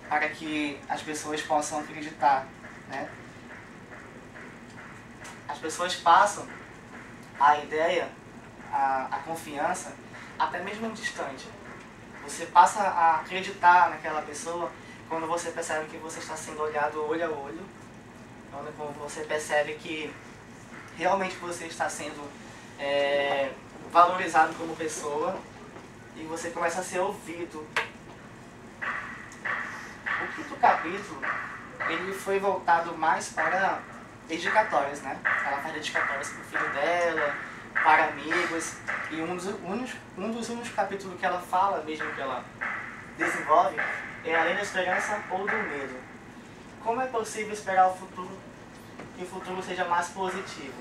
para que as pessoas possam acreditar, né? As pessoas passam a ideia, a confiança, até mesmo distante. Você passa a acreditar naquela pessoa quando você percebe que você está sendo olhado olho a olho, quando você percebe que realmente você está sendo valorizado como pessoa e você começa a ser ouvido. O quinto capítulo, ele foi voltado mais para dedicatórias, né? Ela faz dedicatórias para o filho dela, para amigos, e um dos únicos capítulos que ela fala, mesmo que ela desenvolve, é além da esperança ou do medo. Como é possível esperar o futuro, que o futuro seja mais positivo?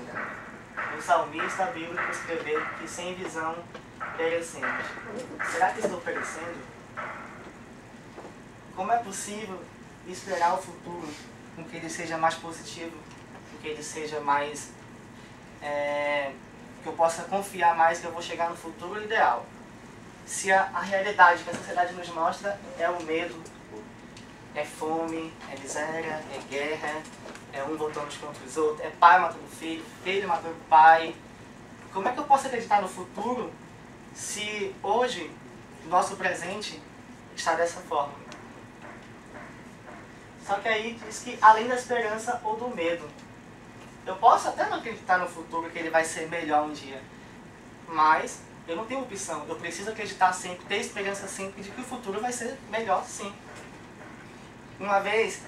O salmista bíblico escreveu que sem visão perecemos. Será que estou perecendo? Como é possível esperar o futuro com que ele seja mais positivo, com que ele seja mais... que eu possa confiar mais que eu vou chegar no futuro ideal? Se a realidade que a sociedade nos mostra é o medo, é fome, é miséria, é guerra, é um voltando contra os outros, é pai matando filho, filho matando pai. Como é que eu posso acreditar no futuro se hoje o nosso presente está dessa forma? Só que aí diz que além da esperança ou do medo. Eu posso até não acreditar no futuro que ele vai ser melhor um dia, mas eu não tenho opção. Eu preciso acreditar sempre, ter esperança sempre de que o futuro vai ser melhor sim. Uma vez,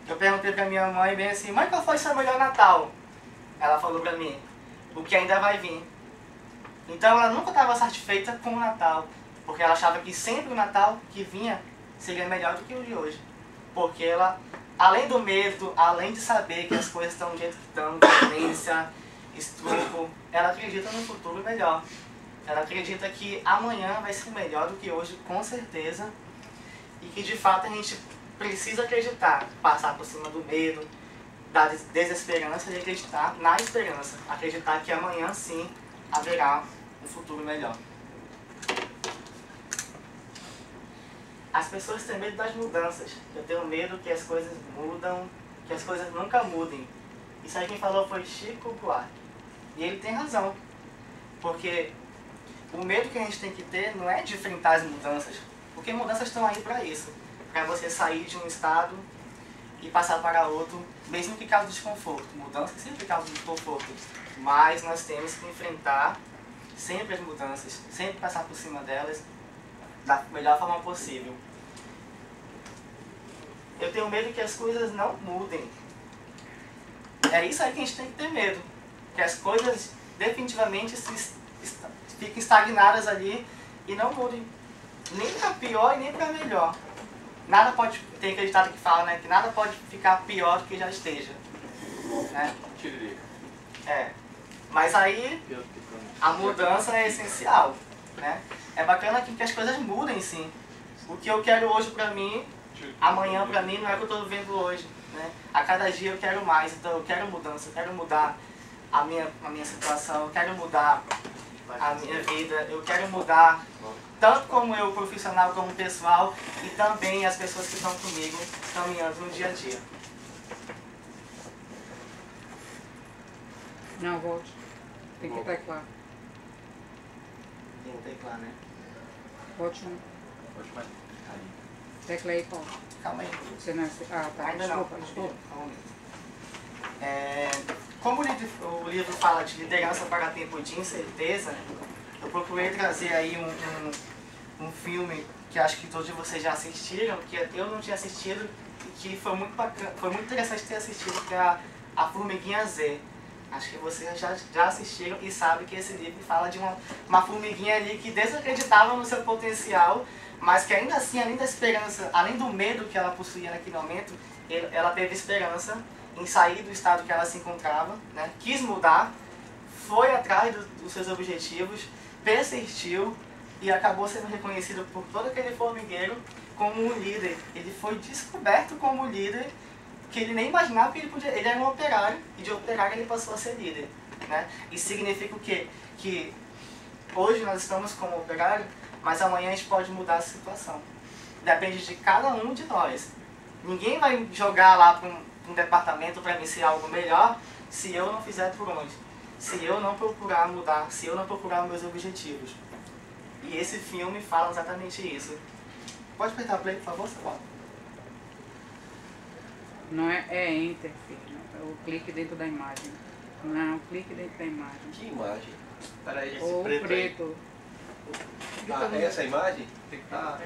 eu perguntei pra minha mãe bem assim, mãe, qual foi o seu melhor Natal? Ela falou pra mim, o que ainda vai vir. Então ela nunca estava satisfeita com o Natal, porque ela achava que sempre o Natal que vinha seria melhor do que o de hoje. Porque ela, além do medo, além de saber que as coisas estão do jeito que estão, violência, estupro, ela acredita no futuro melhor. Ela acredita que amanhã vai ser melhor do que hoje, com certeza, e que de fato a gente precisa acreditar, passar por cima do medo, da desesperança e acreditar na esperança. Acreditar que amanhã sim haverá um futuro melhor. As pessoas têm medo das mudanças. Eu tenho medo que as coisas mudam, que as coisas nunca mudem. Isso aí quem falou foi Chico Buarque. E ele tem razão. Porque o medo que a gente tem que ter não é de enfrentar as mudanças. Porque mudanças estão aí para isso. Para você sair de um estado e passar para outro, mesmo que cause desconforto. Mudança sempre causa desconforto. Mas nós temos que enfrentar sempre as mudanças, sempre passar por cima delas da melhor forma possível. Eu tenho medo que as coisas não mudem. É isso aí que a gente tem que ter medo. Que as coisas definitivamente fiquem estagnadas ali e não mudem. Nem para pior e nem para melhor. Nada pode, tem aquele ditado que fala, né, que nada pode ficar pior do que já esteja. Né? Mas aí a mudança é essencial. Né? É bacana que as coisas mudem sim. O que eu quero hoje pra mim, amanhã pra mim não é o que eu tô vivendo hoje. Né? A cada dia eu quero mais, então eu quero mudança, eu quero mudar a minha situação, eu quero mudar a minha vida, eu quero mudar tanto como eu, profissional, como pessoal, e também as pessoas que estão comigo, caminhando no dia a dia. Não, volte. Tem que teclar. Tem que teclar, né? Volte um. Tecla aí, Paulo. Calma aí. Você não é... Ah, tá. Ainda Desculpa, não. desculpa. Como o livro fala de liderança para tempo de incerteza, eu procurei trazer aí um filme que acho que todos vocês já assistiram, que eu não tinha assistido e que foi muito bacana, foi muito interessante ter assistido, que é a Formiguinha Z. Acho que vocês já assistiram e sabem que esse livro fala de uma formiguinha ali que desacreditava no seu potencial, mas que ainda assim, além da esperança, além do medo que ela possuía naquele momento, ela teve esperança em sair do estado que ela se encontrava, né? Quis mudar, foi atrás dos seus objetivos, persistiu e acabou sendo reconhecido por todo aquele formigueiro como um líder. Ele foi descoberto como líder que ele nem imaginava que ele podia. Ele era um operário e de operário ele passou a ser líder. né? Isso significa o quê? Que hoje nós estamos como operário, mas amanhã a gente pode mudar a situação. Depende de cada um de nós. Ninguém vai jogar lá para um departamento para me ser algo melhor se eu não fizer por onde. Se eu não procurar mudar, se eu não procurar meus objetivos. E esse filme fala exatamente isso. Pode apertar play, por favor, Samuel? Não é enter, filho. É o clique dentro da imagem. Não, o clique dentro da imagem. Que imagem? Peraí, esse Ou preto aí. preto. Ah, é essa imagem? Ah,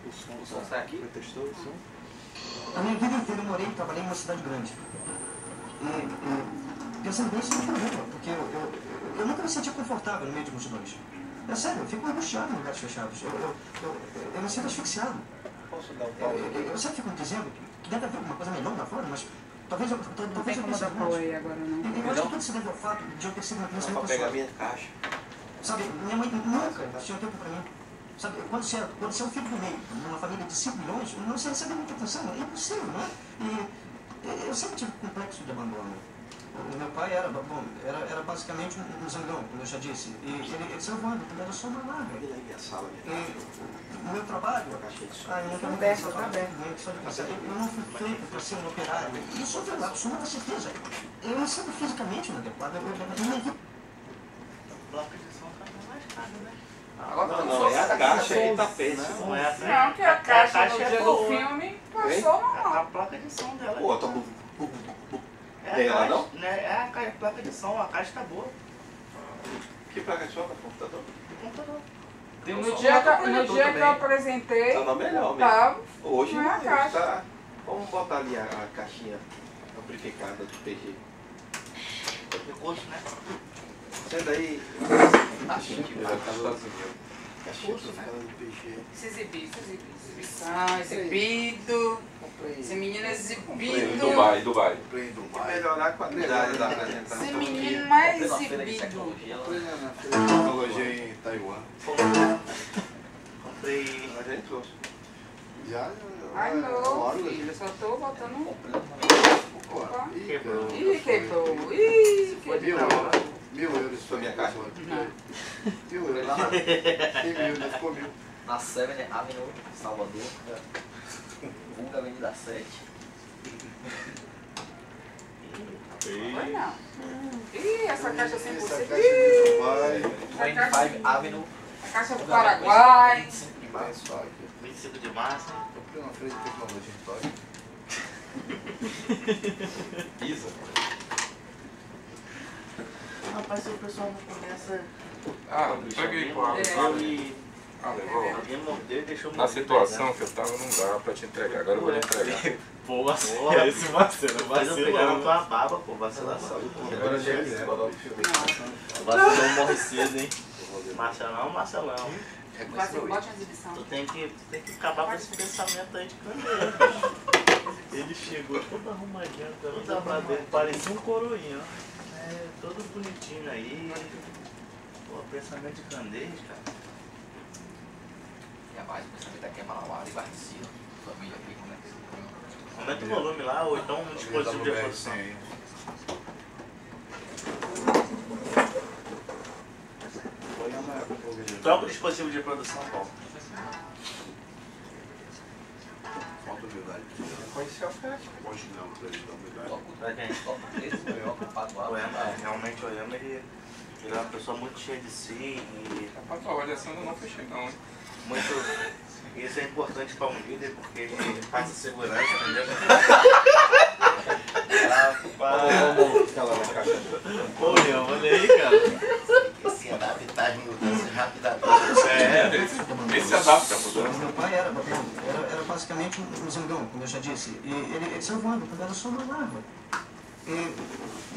O o som sai aqui? Testou o som? A minha vida inteira eu morei e trabalhei em uma cidade grande. E pensando bem, isso não é problema, porque eu nunca me sentia confortável no meio de multidões. É sério, eu fico angustiado em lugares fechados. Eu me sinto asfixiado. Posso dar um pau aqui? Eu sempre fico dizendo que deve haver alguma coisa melhor lá fora, mas talvez eu Não tem pense como dar pau aí agora, não. Eu acho que tudo se deve ao fato de eu ter sido uma criança Só muito pra pegar pessoal. minha caixa. Sabe, minha mãe nunca tinha tempo pra mim. Sabe, quando você é um filho do meio, numa família de 5 milhões, não se recebe muita atenção, é impossível, não é? E eu sempre tive complexo de abandono. O meu pai era basicamente um zangão, como eu já disse, e ele saiu voando, ele era só uma larva. Olha aí minha sala, minha E caixa. o meu trabalho, Uma caixinha de som. eu não quero aberto, começar a tá falar aberto. muito, só de pensar, eu não fui feito para ser um operário, isso eu tenho absoluta certeza. Eu não sinto fisicamente inadequado, eu me evito. Placa de som tá mais caro, né? Não, não, é a caixa aí, tapete. Não é assim. Não, que a caixa no é dia do boa. filme passou A normal. placa de som dela. Pô, tô com... É Tem a ela caixa, não? né? É a placa de som, a caixa tá boa. Que placa de som no computador? O computador. Tem No dia que eu apresentei, Tá melhor mesmo. tava. Hoje Não é a caixa. tá... Vamos botar ali a caixinha amplificada do PG. Recurso, né? Sendo aí... Caixinha Recurso, né? Se exibir, exibição, exibido. Esse menino é exibido. Dubai. Melhorar a qualidade da apresentação. Esse menino não é exibido. Tecnologia em Taiwan. Comprei. A gente trouxe. Já. Ai não, filho, eu só tô botando. Opa. Quebrou. Ih, quebrou. Ih, quebrou. 1.000 euros Foi minha caixa? Não. 1.000 euros. 100 mil, ficou 1.000. Na 7 Avenue, Salvador, vulga Avenida 7. Vai não. Ih, essa caixa 100%. Essa caixa de Dubai. Essa caixa, 25 Avenue, a caixa do Paraguai. 25 de Mais fácil. 25 de março. Comprei uma feira de tecnologia em Tóquio. Isa. Rapaz, se o pessoal não começa. Ah, peguei com a levou. Alguém mordeu e deixou Na situação que eu tava, não dava pra te entregar. Agora eu vou lhe entregar. Pô, Marcelo, esse Marcelo, Marcelo pegaram tua baba, pô, vacilação. Agora já é bota o filme. O vacilão morre cedo, hein? Marcelão, Marcelão. Bote a exibição. Tu tem que acabar com esse pensamento aí de candeeiro. Ele chegou todo arrumadinho, todo arrumadinho, parecia um coroinha, ó. É, todo bonitinho aí. Pô, pensamento de candeeiro, cara. e a base, o pensamento aqui é Malauara e Barrecia, família aqui, como é que se... Aumenta o volume lá, ou então um dispositivo de reprodução. Troca o dispositivo de reprodução, Paulo. Falta humildade. Conheceu a festa. Hoje não, pra ele dar humildade. Pra quem? Só pra preto, melhor que o O Paduá. Oyama, realmente o Oyama, ele é uma pessoa muito cheia de si e Rapaz, a avaliação eu não fechei não, hein? muito... Isso é importante para um líder porque ele passa segurança, entendeu? Aquela na caixa. Pô, Leão, olha aí, cara. Se adaptar em mudanças rapidamente. Esse se adapta à mudança. Meu pai era basicamente um zangão, como eu já disse, e ele saiu voando, quando era só uma larva. E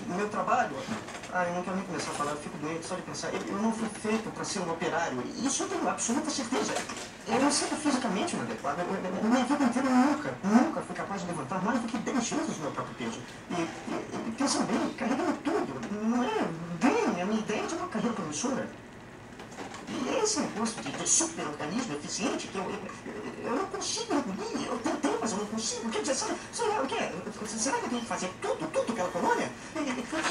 no meu trabalho, eu não quero nem começar a falar, eu fico doente só de pensar, eu não fui feito para ser um operário, isso eu tenho absoluta certeza. Eu não sinto fisicamente inadequado, minha vida inteira eu nunca fui capaz de levantar mais do que 10 vezes o meu próprio peso. E pensando bem, carregando tudo, não é bem a minha ideia de uma carreira promissora. E esse negócio de super-organismo eficiente que eu não consigo engolir, eu tentei mas eu não consigo. Quer dizer, sabe o que é? Será que eu tenho que fazer tudo pela colônia? E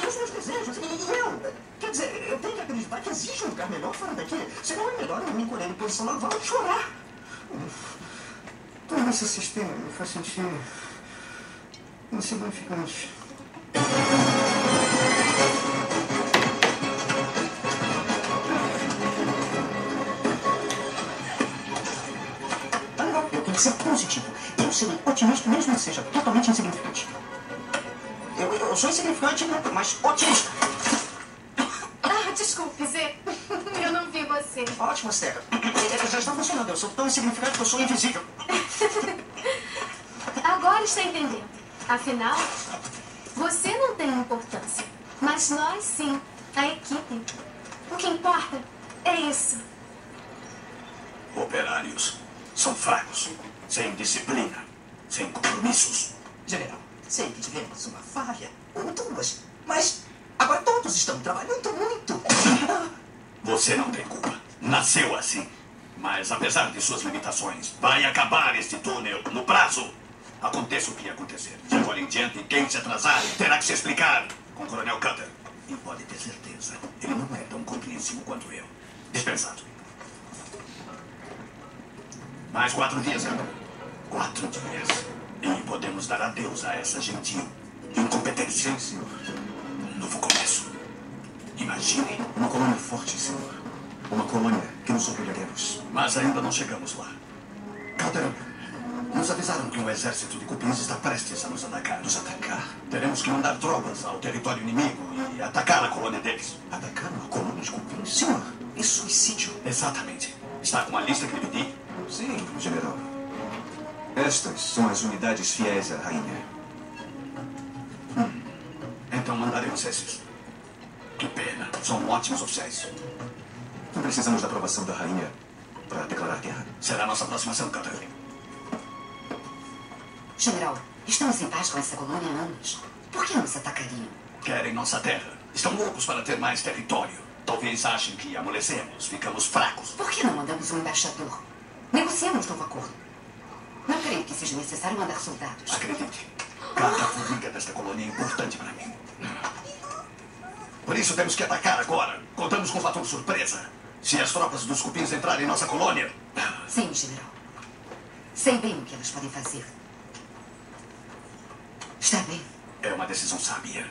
os meus desejos? E eu? Quer dizer, eu tenho que acreditar que existe um lugar melhor fora daqui. Senão é melhor eu me encolher em posição naval e chorar. Todo esse sistema me faz sentir insignificante. Eu tenho que ser positivo. Eu serei otimista mesmo que seja totalmente insignificante. Eu sou insignificante, mas otimista. Ah, desculpe, Zé. Eu não vi você. Ótimo, Serra. Já está funcionando. Eu sou tão insignificante que eu sou invisível. Agora está entendendo. Afinal, você não tem importância. Mas nós sim, a equipe. O que importa é isso. Operários são fracos, sem disciplina, sem compromissos. General, sei que tivemos uma falha, ou duas, mas agora todos estão trabalhando muito. Você não tem culpa. Nasceu assim. Mas apesar de suas limitações, vai acabar este túnel no prazo. Aconteça o que acontecer. De agora em diante, quem se atrasar terá que se explicar com o Coronel Cutter. E pode ter certeza, ele não é tão compreensivo quanto eu. Dispensado. Mais 4 dias, Capitão. 4 dias. E podemos dar adeus a essa gentil incompetência. Sim, senhor. Um novo começo. Imagine. Uma colônia forte, senhor. Uma colônia que nos orgulharemos. Mas ainda não chegamos lá. Caldeirão, nos avisaram que um exército de cupins está prestes a nos atacar. Nos atacar? Teremos que mandar tropas ao território inimigo e atacar a colônia deles. Atacar uma colônia de cupins? Senhor, é suicídio. Exatamente. Está com a lista que lhe pedi? Sim, general. Estas são as unidades fiéis à rainha. Então mandaremos esses. Que pena. São ótimos oficiais. Não precisamos da aprovação da rainha para declarar guerra. Será a nossa próxima ação, Cutter. General, estamos em paz com essa colônia há anos. Por que nos atacariam? Querem nossa terra. Estão loucos para ter mais território. Talvez achem que amolecemos, ficamos fracos. Por que não mandamos um embaixador? Negociamos novo acordo. Não creio que seja necessário mandar soldados. Acredite, cada formiga desta colônia é importante para mim. Por isso temos que atacar agora. Contamos com o fator surpresa. Se as tropas dos cupins entrarem em nossa colônia... Sim, general. Sei bem o que elas podem fazer. Está bem. É uma decisão sábia.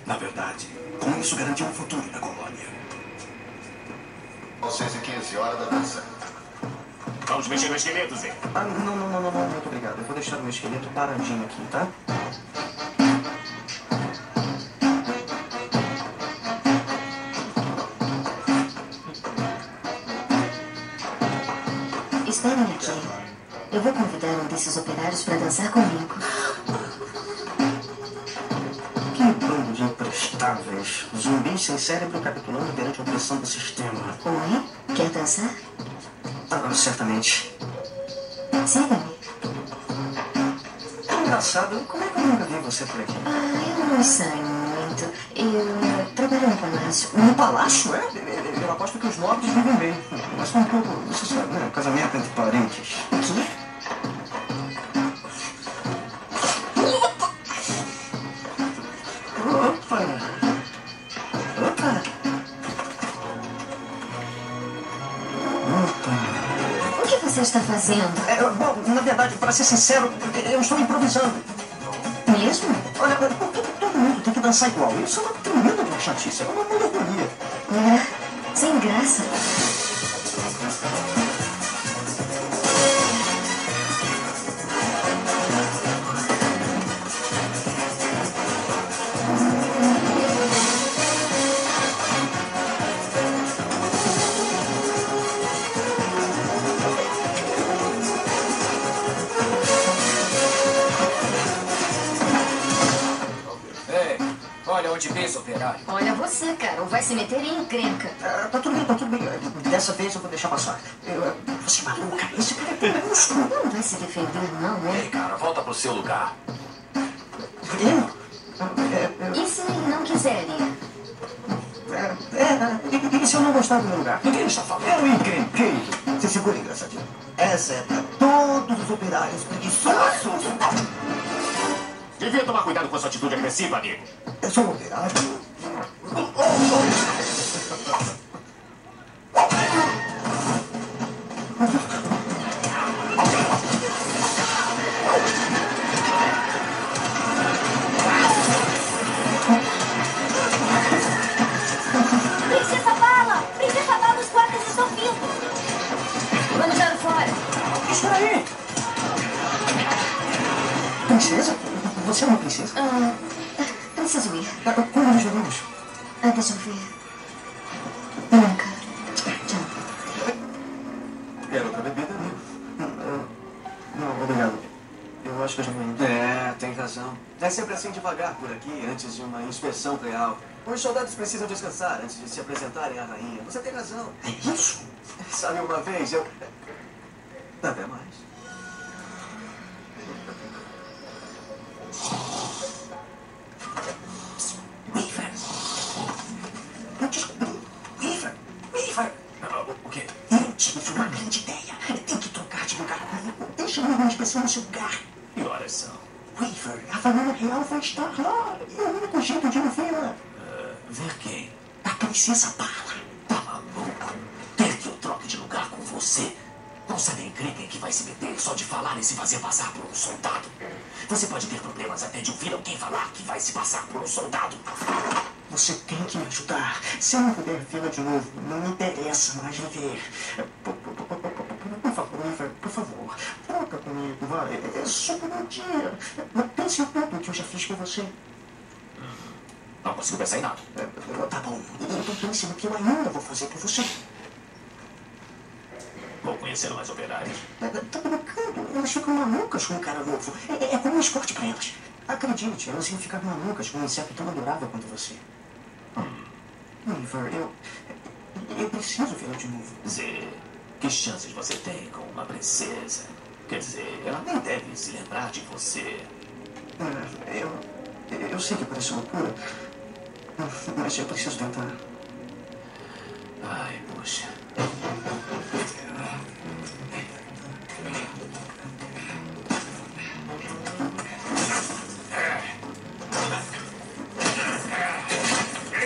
Na verdade, com isso garantiu um futuro na colônia. 6h15, hora da dança. Vamos mexer no esqueleto, Zé. Não, muito obrigado. Eu vou deixar o meu esqueleto paradinho aqui, tá? Esperem aqui. Eu vou convidar um desses operários para dançar comigo. Que bando de imprestáveis. Zumbis sem cérebro capitulando perante a opressão do sistema. Oi? Quer dançar? Certamente. Siga-me. Engraçado, como é que eu nunca vi você por aqui? Eu não saio muito. Eu trabalho no palácio. No palácio, é? Eu aposto que os nobres vivem bem. Mas tá um pouco, você sabe, né? Casamento entre parentes. O quê? O que você está fazendo? Bom, na verdade, para ser sincero, eu estou improvisando. Mesmo? Olha, por que todo mundo tem que dançar igual? Isso é uma tremenda chatice, é uma monotonia. Sem graça. Olha onde vê esse operário. Olha você, cara, ou vai se meter em encrenca. Tá tudo bem. Dessa vez eu vou deixar passar. Você é maluca? Esse cara é minúsculo. Não vai se defender, não, né? Ei, cara, volta pro seu lugar. E se ele não quiser ir? E se eu não gostar do meu lugar? Do que ele está falando? Eu encrenquei. Se segura, engraçadinho. exceto todos os operários preguiçosos. Devia tomar cuidado com a sua atitude agressiva, amigo. Eu sou um operário. Princesa Bala! Princesa Bala, os guardas estão vindo! Vamos já fora! Espera aí! Princesa? Você é uma princesa? Preciso ir. Quando nós jogamos? Deixa eu ver. Nunca. Tchau. Quero outra bebida, amigo? Não, obrigado. Eu acho que eu já vou indo. É, tem razão. É sempre assim devagar por aqui, antes de uma inspeção real. Os soldados precisam descansar antes de se apresentarem à rainha. Você tem razão. É isso? Sabe, uma vez eu... Até mais. Weaver! Weaver! O quê? Eu tive uma grande ideia. Tem que trocar de lugar comigo. Deixa uma inspeção no seu lugar. Que horas são? Weaver, a família real vai estar lá. É o único jeito de me vê-la. Ver quem? A princesa Bala. Tá maluco? Quer que eu troque de lugar com você? Não sabe a encrenca em que vai se meter só de falar e se fazer passar por um soldado. Você pode ter problemas até de ouvir alguém falar que vai se passar por um soldado. Você tem que me ajudar. Se eu não puder vê-la de novo, não me interessa mais viver. Por favor, Weaver, por favor. Troca comigo, vai. É só por um dia. Pense em tudo que eu já fiz por você. Não consigo pensar em nada. Tá bom. Então pense no que eu ainda vou fazer por você. Vou conhecer mais operários. Tá brincando. Elas ficam malucas com um cara novo. É como um esporte pra elas. Acredite, elas iam ficar malucas com um inseto tão adorável quanto você. Weaver, eu preciso vê-la de novo. Zé, que chances você tem com uma princesa? Quer dizer, ela nem deve se lembrar de você. Eu sei que parece loucura, mas eu preciso tentar. Ai, poxa.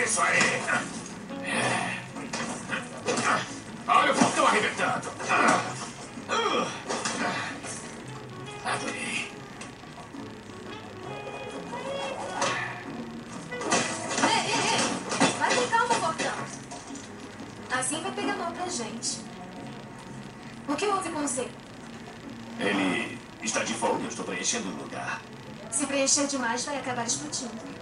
Isso aí! Olha o portão arrebentando! Adorei. Ei! Vai com calma, portão. Assim vai pegar mal pra gente. O que houve com você? Ele está de folga, eu estou preenchendo o lugar. Se preencher demais, vai acabar explodindo.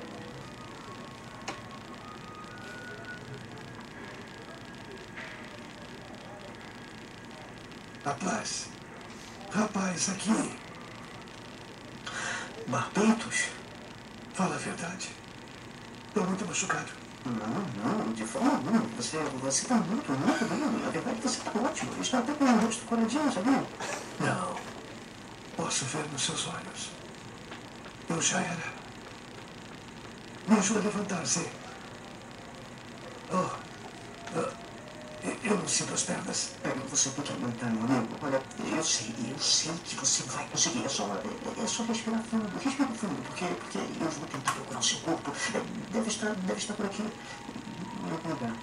Rapaz, aqui. Barbentos? Fala a verdade. Estou muito machucado. Não, de forma alguma. Você está muito bem. Na verdade, você está ótimo. Está até com o rosto coradinho, sabia? Não. Posso ver nos seus olhos. Eu já era. Me ajuda a levantar-se. Eu não sinto as pernas. Você tem que aguentar, meu amigo. Olha, eu sei que você vai conseguir. É só respirar fundo. Respira fundo, porque eu vou tentar procurar o seu corpo. Deve estar por aqui. Em algum lugar.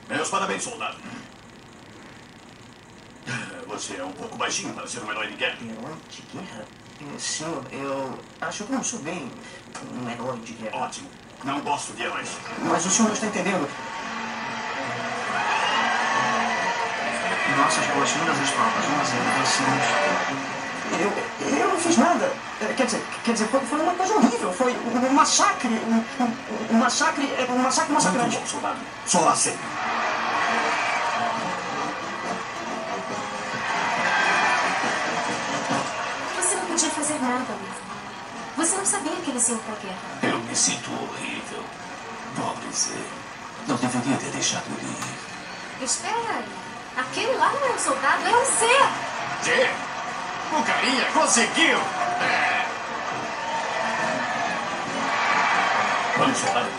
Meus parabéns, soldado. Você é um pouco baixinho para ser um herói de guerra. Herói de guerra? Senhor, eu acho que eu não sou bem um herói de guerra. Ótimo. Não gosto de heróis. Mas o senhor não está entendendo. Nossas boas-vindas às tropas. 1-0, vencemos. Eu não fiz nada. Quer dizer, foi uma coisa horrível. Foi um massacre. Um massacre massacrante. Muito bom, soldado. Só assim. Não podia fazer nada, Weaver. Você não sabia que eles iam pra guerra. Eu me sinto horrível. Pobre Zé. Não deveria ter deixado ele ir. Espera aí. Aquele lá não é um soldado, é um ser. Zé, o carinha conseguiu. Vamos, soldado.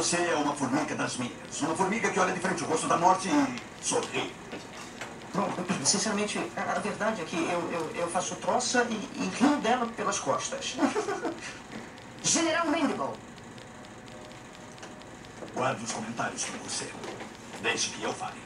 Você é uma formiga das minhas. Uma formiga que olha de frente o rosto da morte e sorri. Bom, sinceramente, a verdade é que eu faço troça e rio dela pelas costas. General Mandible. Guarde os comentários para você. Deixe que eu fale.